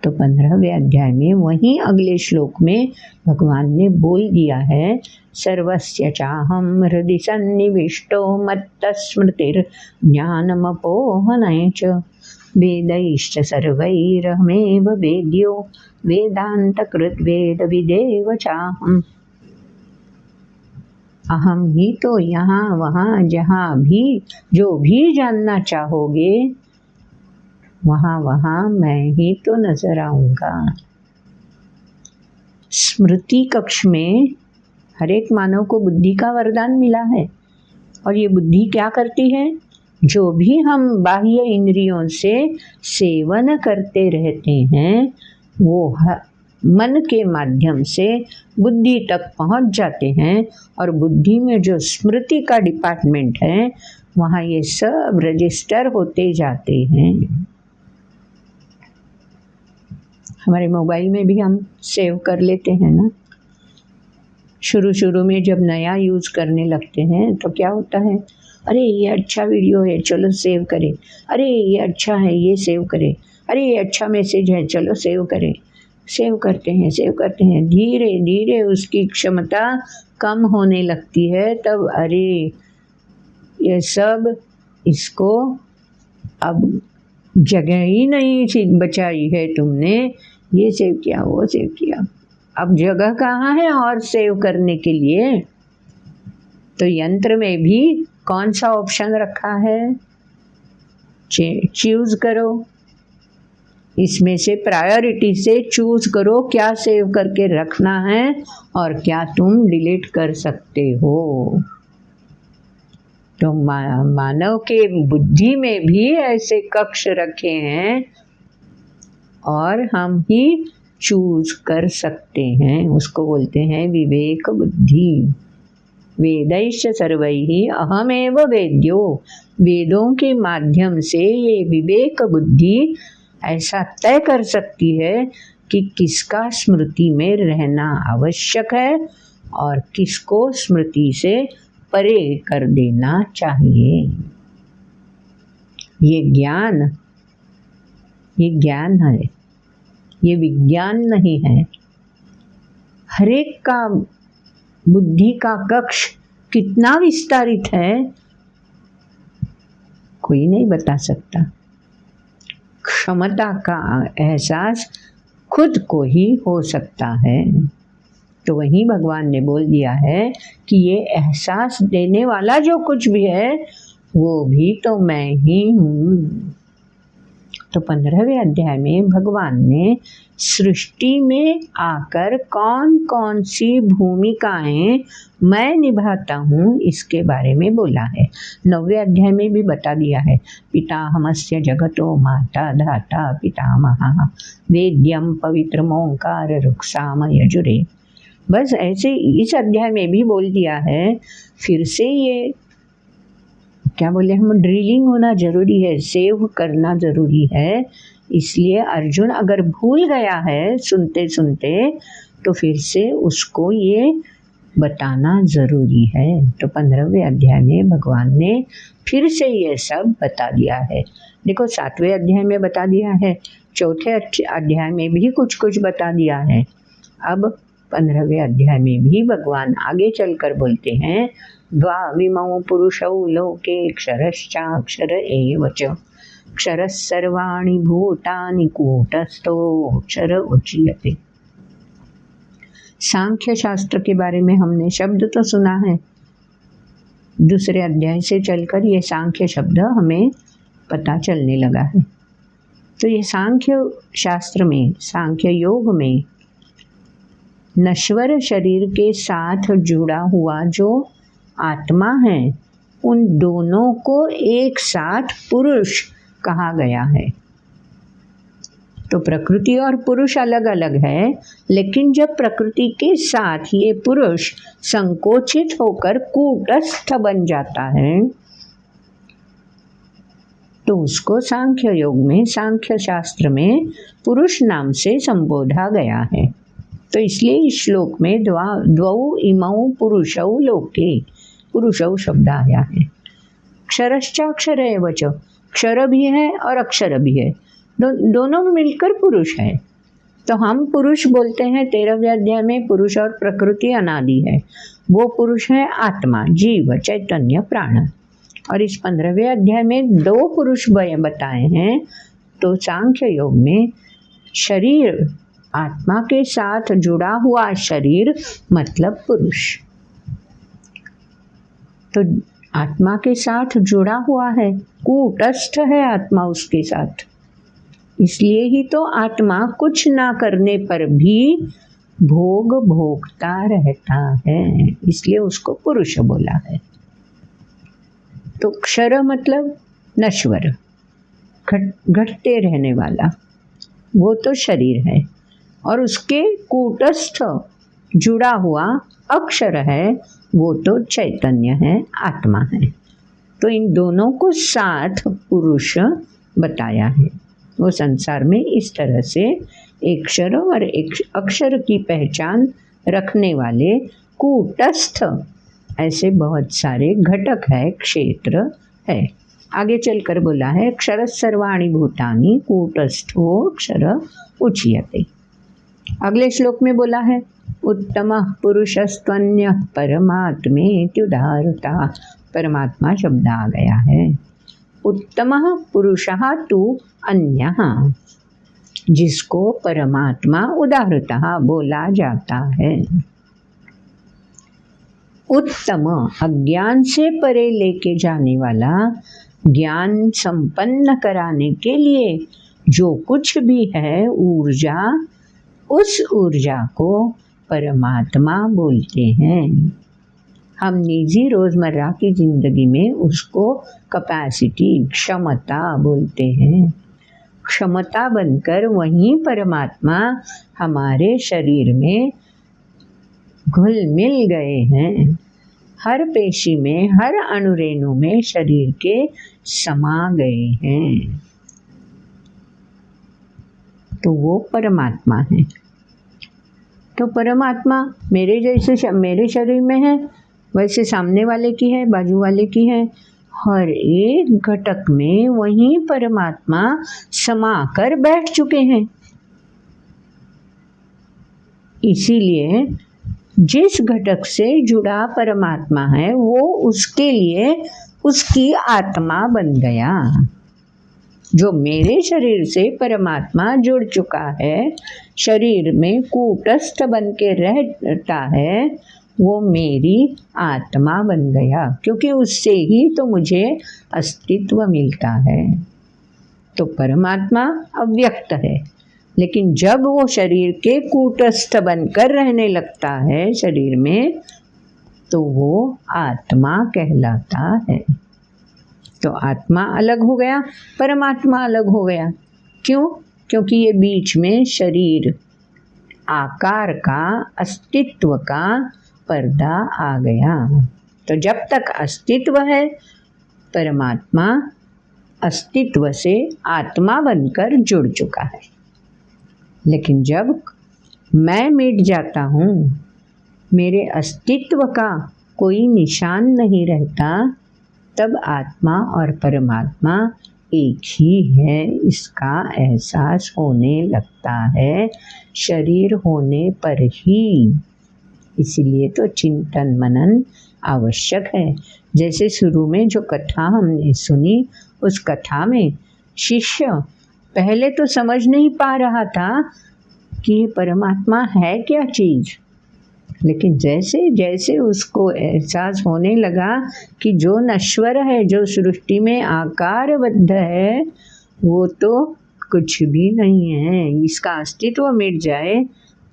तो 15वें अध्याय में वहीं अगले श्लोक में भगवान ने बोल दिया है, सर्वस्य चाहं हृदि सन्निविष्टो मत्तस्मृतिर् ज्ञानमपोहनै च वेदैश्च सर्वैरहमेव वेद्यो वेदान्तकृत् वेदविदेव चाहम्। अहम ही तो यहाँ वहाँ जहाँ भी जो भी जानना चाहोगे वहाँ मैं ही तो नजर आऊँगा। स्मृति कक्ष में हर एक मानव को बुद्धि का वरदान मिला है, और ये बुद्धि क्या करती है? जो भी हम बाह्य इंद्रियों से सेवन करते रहते हैं वो मन के माध्यम से बुद्धि तक पहुंच जाते हैं, और बुद्धि में जो स्मृति का डिपार्टमेंट है वहाँ ये सब रजिस्टर होते जाते हैं। हमारे मोबाइल में भी हम सेव कर लेते हैं ना। शुरू में जब नया यूज़ करने लगते हैं तो क्या होता है, अरे ये अच्छा वीडियो है चलो सेव करें, अरे ये अच्छा है ये सेव करें, अरे ये अच्छा मैसेज है चलो सेव करें। सेव करते हैं, धीरे धीरे उसकी क्षमता कम होने लगती है। तब अरे ये सब इसको अब जगह ही नहीं बचाई है तुमने, ये सेव किया, वो सेव किया। अब जगह कहाँ है और सेव करने के लिए? तो यंत्र में भी कौन सा ऑप्शन रखा है? चूज करो, इसमें से प्रायोरिटी से चूज करो क्या सेव करके रखना है और क्या तुम डिलीट कर सकते हो। तो मानव के बुद्धि में भी ऐसे कक्ष रखे हैं और हम ही चूज कर सकते हैं। उसको बोलते हैं विवेक बुद्धि। वेदैश्च सर्वैः अहमेव वेद्यो, वेदों के माध्यम से ये विवेक बुद्धि ऐसा तय कर सकती है कि किसका स्मृति में रहना आवश्यक है और किसको स्मृति से परे कर देना चाहिए। ये ज्ञान है, ये विज्ञान नहीं है। हरेक का बुद्धि का कक्ष कितना विस्तारित है कोई नहीं बता सकता। क्षमता का एहसास खुद को ही हो सकता है। तो वहीं भगवान ने बोल दिया है कि ये एहसास देने वाला जो कुछ भी है वो भी तो मैं ही हूँ। तो 15वें अध्याय में भगवान ने सृष्टि में आकर कौन कौन सी भूमिकाएं मैं निभाता हूँ इसके बारे में बोला है। 9वें अध्याय में भी बता दिया है। पिताहमस्य जगतो माता धाता पितामहः वेद्यम पवित्रमोंकार रुक्साम यजुरे। बस ऐसे इस अध्याय में भी बोल दिया है। फिर से ये क्या बोले, हम ड्रिलिंग होना ज़रूरी है, सेव करना ज़रूरी है। इसलिए अर्जुन अगर भूल गया है सुनते सुनते तो फिर से उसको ये बताना ज़रूरी है। तो 15वें अध्याय में भगवान ने फिर से ये सब बता दिया है। देखो 7वें अध्याय में बता दिया है, 4थे अध्याय में भी कुछ कुछ बता दिया है। अब 15वें अध्याय में भी भगवान आगे चलकर बोलते हैं द्वाविमौ पुरुषौ लोके क्षरश्चाक्षर एव च क्षरः सर्वाणि भूतानि कूटस्थोऽक्षर उच्यते। सांख्य शास्त्र के बारे में हमने शब्द तो सुना है, दूसरे अध्याय से चलकर ये सांख्य शब्द हमें पता चलने लगा है। तो ये सांख्य शास्त्र में, सांख्य योग में नश्वर शरीर के साथ जुड़ा हुआ जो आत्मा है उन दोनों को एक साथ पुरुष कहा गया है। तो प्रकृति और पुरुष अलग अलग है, लेकिन जब प्रकृति के साथ ये पुरुष संकोचित होकर कूटस्थ बन जाता है तो उसको सांख्य योग में, सांख्य शास्त्र में पुरुष नाम से संबोधा गया है। तो इसलिए इस श्लोक में द्वौ इमौ पुरुषौ लोके, पुरुषौ शब्द आया है। क्षरश्चाक्षर एव च, क्षर भी है और अक्षर भी है, दोनों मिलकर पुरुष है। तो हम पुरुष बोलते हैं 13वें अध्याय में, पुरुष और प्रकृति अनादि है। वो पुरुष है आत्मा, जीव, चैतन्य, प्राण। और इस 15वें अध्याय में 2 पुरुष बताए हैं। तो सांख्य योग में शरीर, आत्मा के साथ जुड़ा हुआ शरीर मतलब पुरुष। तो आत्मा के साथ जुड़ा हुआ है, कूटस्थ है आत्मा उसके साथ। इसलिए ही तो आत्मा कुछ ना करने पर भी भोग भोगता रहता है, इसलिए उसको पुरुष बोला है। तो क्षर मतलब नश्वर, घटते रहने वाला, वो तो शरीर है। और उसके कूटस्थ जुड़ा हुआ अक्षर है, वो तो चैतन्य है, आत्मा है। तो इन दोनों को साथ पुरुष बताया है। वो संसार में इस तरह से एक क्षर और एक अक्षर की पहचान रखने वाले कूटस्थ ऐसे बहुत सारे घटक है, क्षेत्र है। आगे चलकर बोला है क्षर सर्वाणि भूतानि कूटस्थो अक्षर उच्यते। अगले श्लोक में बोला है उत्तमः पुरुषस्त्वन्यः परमात्मेत्युदाहृता। परमात्मा शब्द आ गया है। उत्तमः पुरुषः तु अन्यः, जिसको परमात्मा उदाहृतः बोला जाता है। उत्तम अज्ञान से परे लेके जाने वाला, ज्ञान संपन्न कराने के लिए जो कुछ भी है ऊर्जा, उस ऊर्जा को परमात्मा बोलते हैं। हम निजी रोज़मर्रा की ज़िंदगी में उसको कैपेसिटी, क्षमता बोलते हैं। क्षमता बनकर वहीं परमात्मा हमारे शरीर में घुल मिल गए हैं। हर पेशी में, हर अणुरेणु में शरीर के समा गए हैं। तो वो परमात्मा है। तो परमात्मा मेरे जैसे मेरे शरीर में है, वैसे सामने वाले की है, बाजू वाले की है। हर एक घटक में वही परमात्मा समाकर बैठ चुके हैं। इसीलिए जिस घटक से जुड़ा परमात्मा है वो उसके लिए उसकी आत्मा बन गया। जो मेरे शरीर से परमात्मा जुड़ चुका है, शरीर में कूटस्थ बन के रहता है, वो मेरी आत्मा बन गया, क्योंकि उससे ही तो मुझे अस्तित्व मिलता है। तो परमात्मा अव्यक्त है, लेकिन जब वो शरीर के कूटस्थ बनकर रहने लगता है शरीर में, तो वो आत्मा कहलाता है। तो आत्मा अलग हो गया, परमात्मा अलग हो गया। क्यों? क्योंकि ये बीच में शरीर, आकार का, अस्तित्व का पर्दा आ गया। तो जब तक अस्तित्व है, परमात्मा अस्तित्व से आत्मा बनकर जुड़ चुका है। लेकिन जब मैं मिट जाता हूँ, मेरे अस्तित्व का कोई निशान नहीं रहता, तब आत्मा और परमात्मा एक ही है, इसका एहसास होने लगता है शरीर होने पर ही। इसीलिए तो चिंतन मनन आवश्यक है। जैसे शुरू में जो कथा हमने सुनी, उस कथा में शिष्य पहले तो समझ नहीं पा रहा था कि ये परमात्मा है क्या चीज़, लेकिन जैसे जैसे उसको एहसास होने लगा कि जो नश्वर है, जो सृष्टि में आकारबद्ध है, वो तो कुछ भी नहीं है, इसका अस्तित्व मिट जाए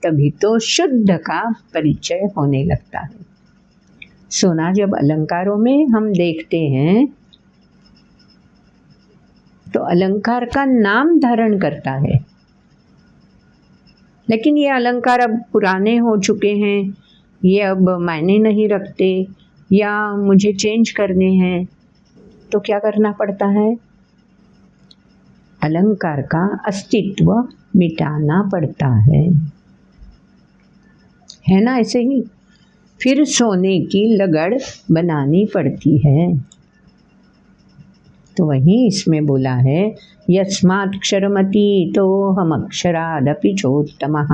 तभी तो शुद्ध का परिचय होने लगता है। सोना जब अलंकारों में हम देखते हैं तो अलंकार का नाम धारण करता है, लेकिन ये अलंकार अब पुराने हो चुके हैं, ये अब मायने नहीं रखते या मुझे चेंज करने हैं, तो क्या करना पड़ता है? अलंकार का अस्तित्व मिटाना पड़ता है ना? ऐसे ही फिर सोने की लगड़ बनानी पड़ती है। तो वहीं इसमें बोला है, यस्मात्क्षरमती तो हम अक्षरादपि चोत्तमः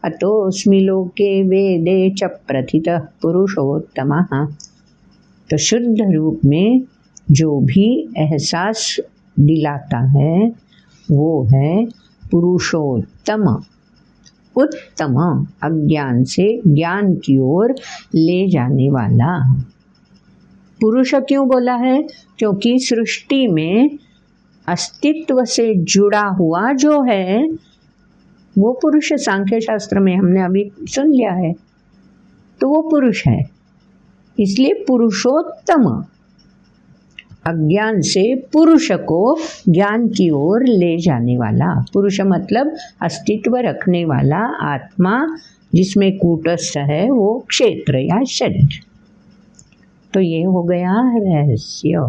अतोऽस्मि लोके वेदे च प्रथितः पुरुषोत्तमः। तो शुद्ध रूप में जो भी एहसास दिलाता है वो है पुरुषोत्तम, उत्तम, अज्ञान से ज्ञान की ओर ले जाने वाला। पुरुष क्यों बोला है? क्योंकि सृष्टि में अस्तित्व से जुड़ा हुआ जो है वो पुरुष, सांख्य शास्त्र में हमने अभी सुन लिया है, तो वो पुरुष है। इसलिए पुरुषोत्तम, अज्ञान से पुरुष को ज्ञान की ओर ले जाने वाला। पुरुष मतलब अस्तित्व रखने वाला आत्मा, जिसमें कूटस्थ है वो क्षेत्र या शरीर। तो ये हो गया रहस्य,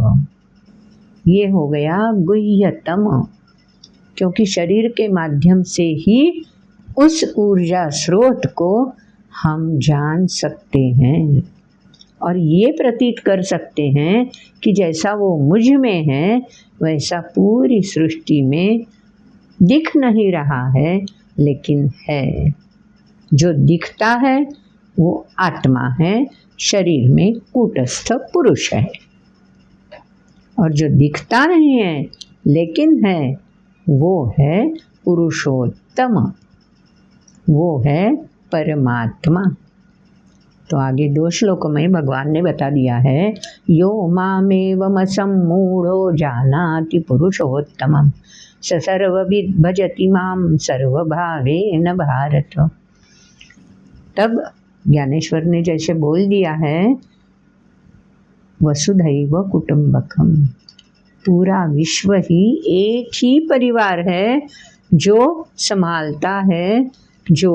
ये हो गया गुह्यतम, क्योंकि शरीर के माध्यम से ही उस ऊर्जा स्रोत को हम जान सकते हैं और ये प्रतीत कर सकते हैं कि जैसा वो मुझ में है वैसा पूरी सृष्टि में दिख नहीं रहा है, लेकिन है। जो दिखता है वो आत्मा है, शरीर में कूटस्थ पुरुष है। और जो दिखता नहीं है लेकिन है, वो है पुरुषोत्तम, वो है परमात्मा। तो आगे 2 श्लोकों में भगवान ने बता दिया है, यो मामेवम सम्मूढ़ो जानाति पुरुषोत्तमं स सर्वविद् भजति मां सर्वभावेन भारत। तब ज्ञानेश्वर ने जैसे बोल दिया है, वसुधैव कुटुंबकम, पूरा विश्व ही एक ही परिवार है, जो संभालता है, जो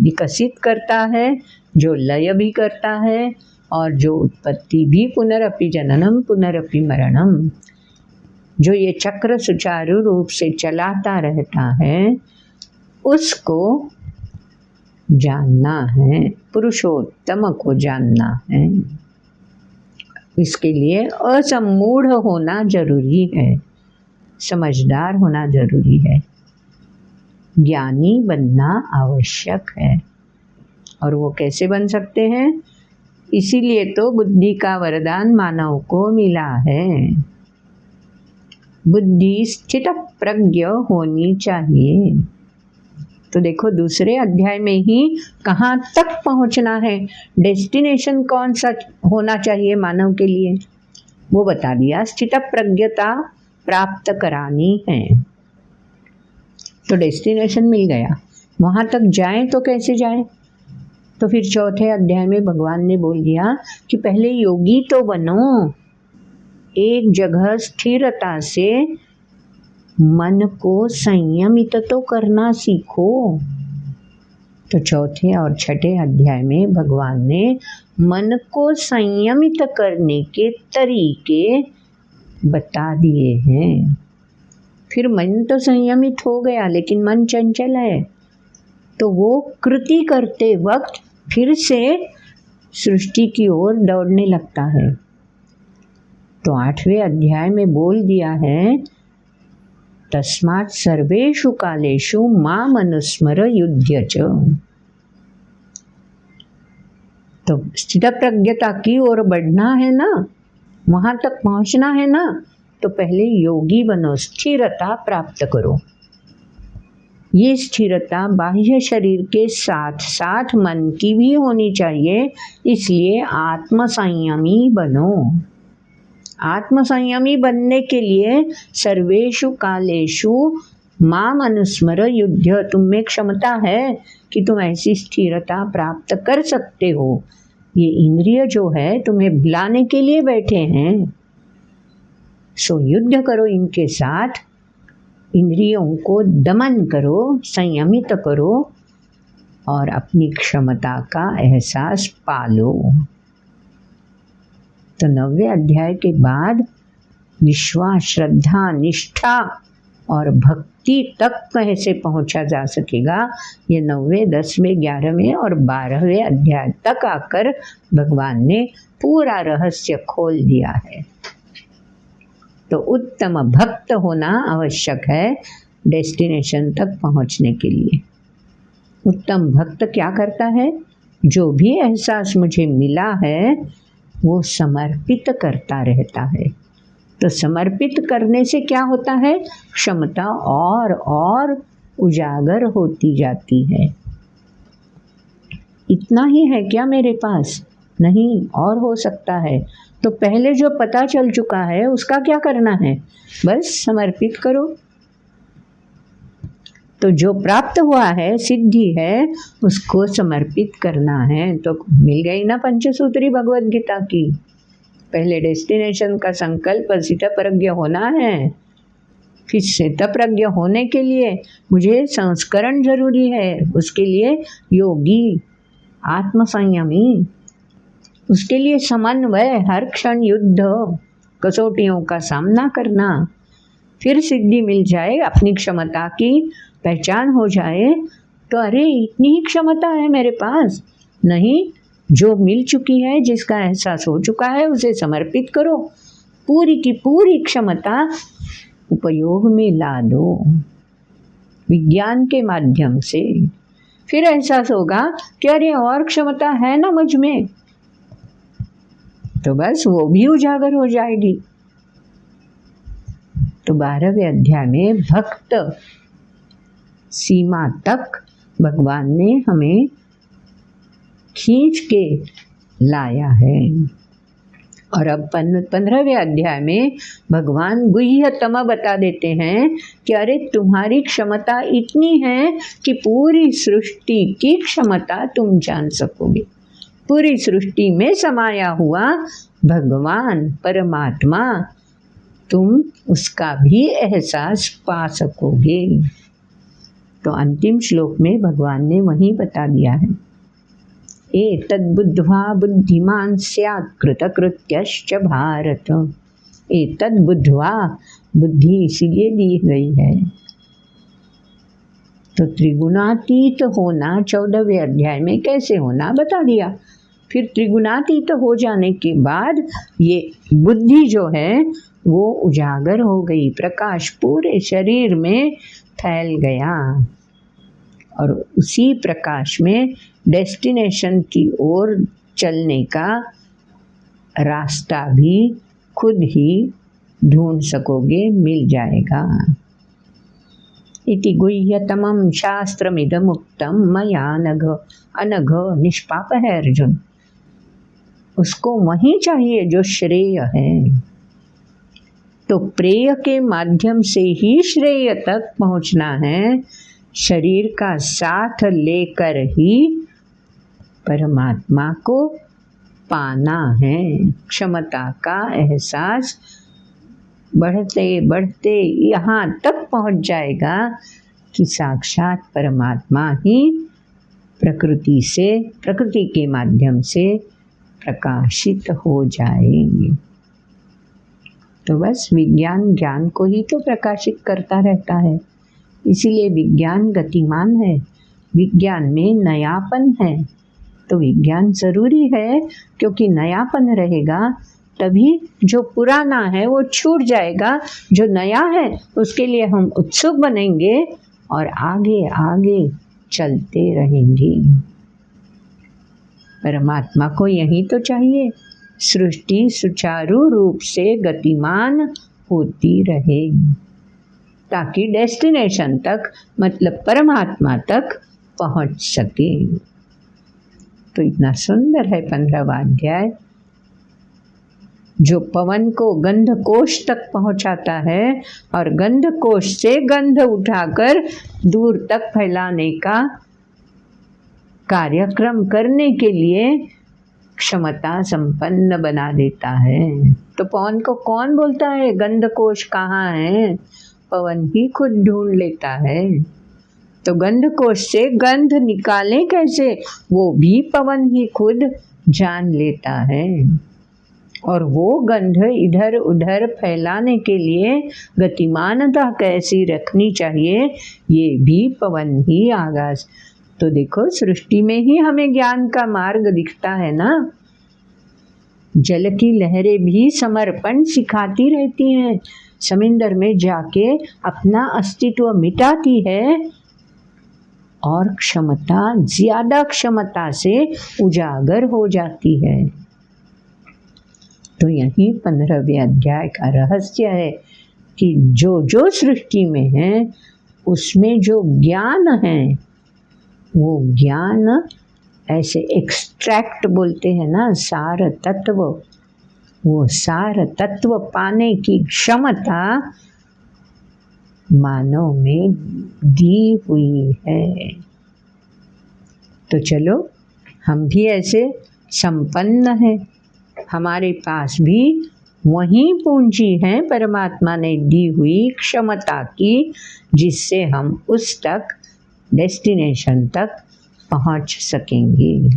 विकसित करता है, जो लय भी करता है, और जो उत्पत्ति भी, पुनरपि जननम पुनरपि मरणम, जो ये चक्र सुचारू रूप से चलाता रहता है, उसको जानना है, पुरुषोत्तम को जानना है। इसके लिए असम्मूढ़ होना जरूरी है, समझदार होना जरूरी है, ज्ञानी बनना आवश्यक है। और वो कैसे बन सकते हैं? इसीलिए तो बुद्धि का वरदान मानव को मिला है। बुद्धि स्थित प्रज्ञ होनी चाहिए। तो देखो, दूसरे अध्याय में ही कहाँ तक पहुँचना है, डेस्टिनेशन कौन सा होना चाहिए मानव के लिए, वो बता दिया। स्थित प्रज्ञता प्राप्त करानी है, तो डेस्टिनेशन मिल गया। वहाँ तक जाएं तो कैसे जाएं? तो फिर 4थे अध्याय में भगवान ने बोल दिया कि पहले योगी तो बनो, एक जगह स्थिरता से मन को संयमित तो करना सीखो। तो 4थे और 6ठे अध्याय में भगवान ने मन को संयमित करने के तरीके बता दिए हैं। फिर मन तो संयमित हो गया, लेकिन मन चंचल है, तो वो कृति करते वक्त फिर से सृष्टि की ओर दौड़ने लगता है। तो 8वें अध्याय में बोल दिया है, तस्मात् सर्वेषु कालेषु माम अनुस्मर युध्य च। तो स्थित प्रज्ञता की ओर बढ़ना है ना, वहां तक पहुंचना है ना, तो पहले योगी बनो, स्थिरता प्राप्त करो। ये स्थिरता बाह्य शरीर के साथ साथ मन की भी होनी चाहिए, इसलिए आत्मसंयमी बनो। आत्मसंयमी बनने के लिए सर्वेषु कालेषु माम अनुस्मर युध्य, तुम में क्षमता है कि तुम ऐसी स्थिरता प्राप्त कर सकते हो। ये इंद्रिय जो है तुम्हें भुलाने के लिए बैठे हैं, सो युद्ध करो इनके साथ, इंद्रियों को दमन करो, संयमित करो और अपनी क्षमता का एहसास पालो। तो 9वें अध्याय के बाद विश्वास, श्रद्धा, निष्ठा और भक्ति तक कैसे पहुंचा जा सकेगा, ये 9वें, 10वें, 11वें और 12वें अध्याय तक आकर भगवान ने पूरा रहस्य खोल दिया है। तो उत्तम भक्त होना आवश्यक है डेस्टिनेशन तक पहुंचने के लिए। उत्तम भक्त क्या करता है? जो भी एहसास मुझे मिला है वो समर्पित करता रहता है। तो समर्पित करने से क्या होता है? क्षमता और उजागर होती जाती है। इतना ही है क्या मेरे पास? नहीं, और हो सकता है। तो पहले जो पता चल चुका है उसका क्या करना है? बस समर्पित करो। तो जो प्राप्त हुआ है, सिद्धि है, उसको समर्पित करना है। तो मिल गई ना पंचसूत्री भगवद गीता की। पहले डेस्टिनेशन का संकल्प स्थित प्रज्ञ होना है, फिर स्थित प्रज्ञ होने के लिए मुझे संस्करण जरूरी है, उसके लिए योगी, आत्मसंयमी, उसके लिए समन्वय, हर क्षण युद्ध, कसौटियों का सामना करना। फिर सिद्धि मिल जाए, अपनी क्षमता की पहचान हो जाए, तो अरे इतनी ही क्षमता है मेरे पास। नहीं, जो मिल चुकी है, जिसका एहसास हो चुका है, उसे समर्पित करो। पूरी की पूरी क्षमता उपयोग में ला दो विज्ञान के माध्यम से। फिर एहसास होगा कि अरे और क्षमता है ना मुझ में, तो बस वो भी उजागर हो जाएगी। तो 12वें अध्याय में भक्त सीमा तक भगवान ने हमें खींच के लाया है। और अब 15वें अध्याय में भगवान गुह्यतम बता देते हैं कि अरे तुम्हारी क्षमता इतनी है कि पूरी सृष्टि की क्षमता तुम जान सकोगे। पूरी सृष्टि में समाया हुआ भगवान परमात्मा तुम उसका भी एहसास पा सकोगे। तो अंतिम श्लोक में भगवान ने वही बता दिया है, एतद्बुद्ध्वा बुद्धिमान् स्यात् कृतकृत्यश्च भारत। एतद्बुद्ध्वा, बुद्धि इसीलिए दी गई है। तो त्रिगुणातीत होना 14वें अध्याय में कैसे होना बता दिया। फिर त्रिगुणातीत हो जाने के बाद ये बुद्धि जो है वो उजागर हो गई, प्रकाश पूरे शरीर में फैल गया और उसी प्रकाश में डेस्टिनेशन की ओर चलने का रास्ता भी खुद ही ढूंढ सकोगे, मिल जाएगा। इति गुह्यतमं शास्त्रमिदमुक्तं मया नघ अनघ निष्पाप है अर्जुन। उसको वही चाहिए जो श्रेय है। तो प्रेय के माध्यम से ही श्रेय तक पहुंचना है। शरीर का साथ लेकर ही परमात्मा को पाना है। क्षमता का एहसास बढ़ते बढ़ते यहाँ तक पहुँच जाएगा कि साक्षात परमात्मा ही प्रकृति के माध्यम से प्रकाशित हो जाएंगे। तो बस विज्ञान ज्ञान को ही तो प्रकाशित करता रहता है, इसीलिए विज्ञान गतिमान है। विज्ञान में नयापन है, तो विज्ञान ज़रूरी है, क्योंकि नयापन रहेगा तभी जो पुराना है वो छूट जाएगा, जो नया है उसके लिए हम उत्सुक बनेंगे और आगे आगे चलते रहेंगे। परमात्मा को यही तो चाहिए, सृष्टि सुचारू रूप से गतिमान होती रहे ताकि डेस्टिनेशन तक मतलब परमात्मा तक पहुंच सके। तो इतना सुंदर है 15वां अध्याय, जो पवन को गंध कोश तक पहुंचाता है और गंध कोश से गंध उठाकर दूर तक फैलाने का कार्यक्रम करने के लिए क्षमता संपन्न बना देता है। तो पवन को कौन बोलता है गंध कोश कहाँ है? पवन ही खुद ढूंढ लेता है। तो गंध कोश से गंध निकालें कैसे, वो भी पवन ही खुद जान लेता है। और वो गंध इधर उधर फैलाने के लिए गतिमानता कैसी रखनी चाहिए, ये भी पवन ही आगाज। तो देखो सृष्टि में ही हमें ज्ञान का मार्ग दिखता है ना। जल की लहरें भी समर्पण सिखाती रहती हैं, समुद्र में जाके अपना अस्तित्व मिटाती है और क्षमता ज्यादा क्षमता से उजागर हो जाती है। तो यही 15वें अध्याय का रहस्य है कि जो जो सृष्टि में है उसमें जो ज्ञान है वो ज्ञान ऐसे एक्सट्रैक्ट बोलते हैं ना, सार तत्व, वो सार तत्व पाने की क्षमता मानव में दी हुई है। तो चलो हम भी ऐसे संपन्न हैं, हमारे पास भी वही पूंजी है परमात्मा ने दी हुई क्षमता की, जिससे हम उस तक डेस्टिनेशन तक पहुंच सकेंगे।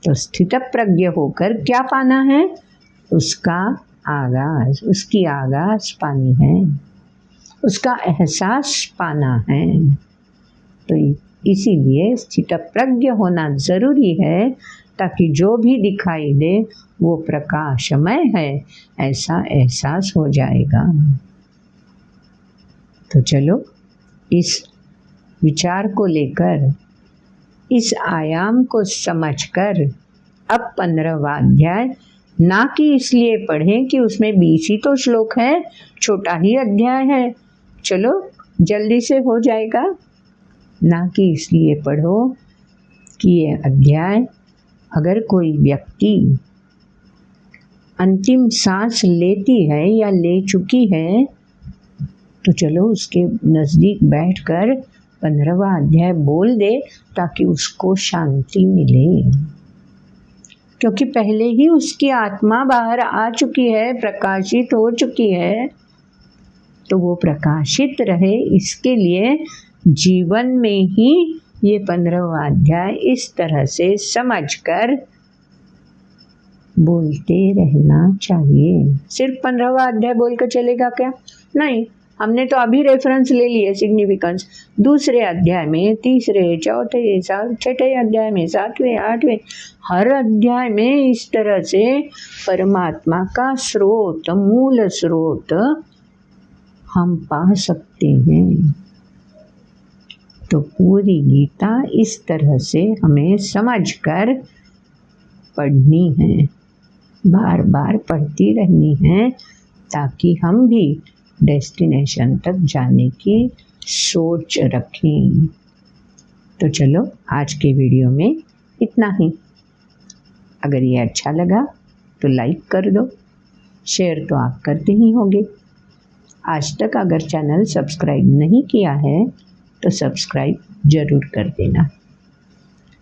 तो स्थितप्रज्ञ होकर क्या पाना है? उसका आगाज, उसकी आगाज पानी है, उसका एहसास पाना है। तो इसीलिए स्थितप्रज्ञ होना ज़रूरी है, ताकि जो भी दिखाई दे वो प्रकाशमय है ऐसा एहसास हो जाएगा। तो चलो इस विचार को लेकर, इस आयाम को समझकर अब 15वां अध्याय ना कि इसलिए पढ़ें कि उसमें 20 ही तो श्लोक है, छोटा ही अध्याय है, चलो जल्दी से हो जाएगा। ना कि इसलिए पढ़ो कि ये अध्याय अगर कोई व्यक्ति अंतिम सांस लेती है या ले चुकी है तो चलो उसके नज़दीक बैठकर 15वां अध्याय बोल दे ताकि उसको शांति मिले, क्योंकि पहले ही उसकी आत्मा बाहर आ चुकी है, प्रकाशित हो चुकी है। तो वो प्रकाशित रहे इसके लिए जीवन में ही ये 15वां अध्याय इस तरह से समझकर बोलते रहना चाहिए। सिर्फ 15वां अध्याय बोलकर चलेगा क्या? नहीं, हमने तो अभी रेफरेंस ले लिए सिग्निफिकेंस। दूसरे अध्याय में, तीसरे, चौथे, छठे अध्याय में, 7वें, 8वें, हर अध्याय में इस तरह से परमात्मा का स्रोत, मूल स्रोत हम पा सकते हैं। तो पूरी गीता इस तरह से हमें समझकर पढ़नी है, बार बार पढ़ती रहनी है, ताकि हम भी डेस्टिनेशन तक जाने की सोच रखें। तो चलो आज के वीडियो में इतना ही। अगर ये अच्छा लगा तो लाइक कर दो, शेयर तो आप करते ही होंगे। आज तक अगर चैनल सब्सक्राइब नहीं किया है तो सब्सक्राइब जरूर कर देना।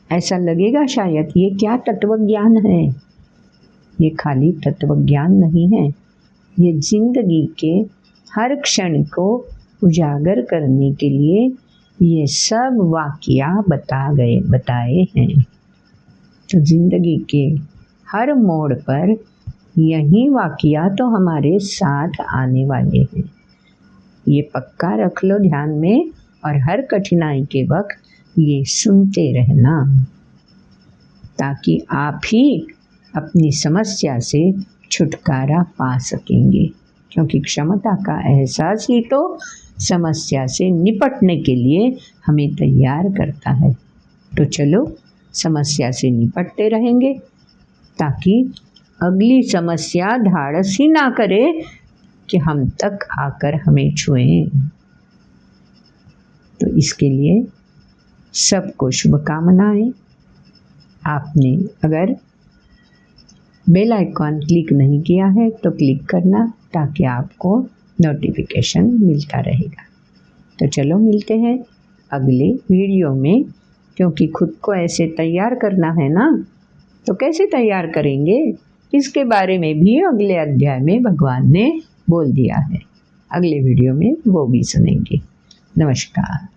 ऐसा लगेगा शायद ये क्या तत्व ज्ञान है। ये खाली तत्व ज्ञान नहीं है, ये जिंदगी के हर क्षण को उजागर करने के लिए ये सब वाकया बताए हैं। तो जिंदगी के हर मोड़ पर यही वाकया तो हमारे साथ आने वाले हैं। ये पक्का रख लो ध्यान में, और हर कठिनाई के वक्त ये सुनते रहना, ताकि आप ही अपनी समस्या से छुटकारा पा सकेंगे। क्योंकि क्षमता का एहसास ही तो समस्या से निपटने के लिए हमें तैयार करता है। तो चलो समस्या से निपटते रहेंगे, ताकि अगली समस्या धाड़स ही ना करे कि हम तक आकर हमें छुएं। तो इसके लिए सबको शुभकामनाएं। आपने अगर बेल आइकॉन क्लिक नहीं किया है तो क्लिक करना, ताकि आपको नोटिफिकेशन मिलता रहेगा। तो चलो मिलते हैं अगले वीडियो में, क्योंकि खुद को ऐसे तैयार करना है ना, तो कैसे तैयार करेंगे इसके बारे में भी अगले अध्याय में भगवान ने बोल दिया है। अगले वीडियो में वो भी सुनेंगे। नमस्कार।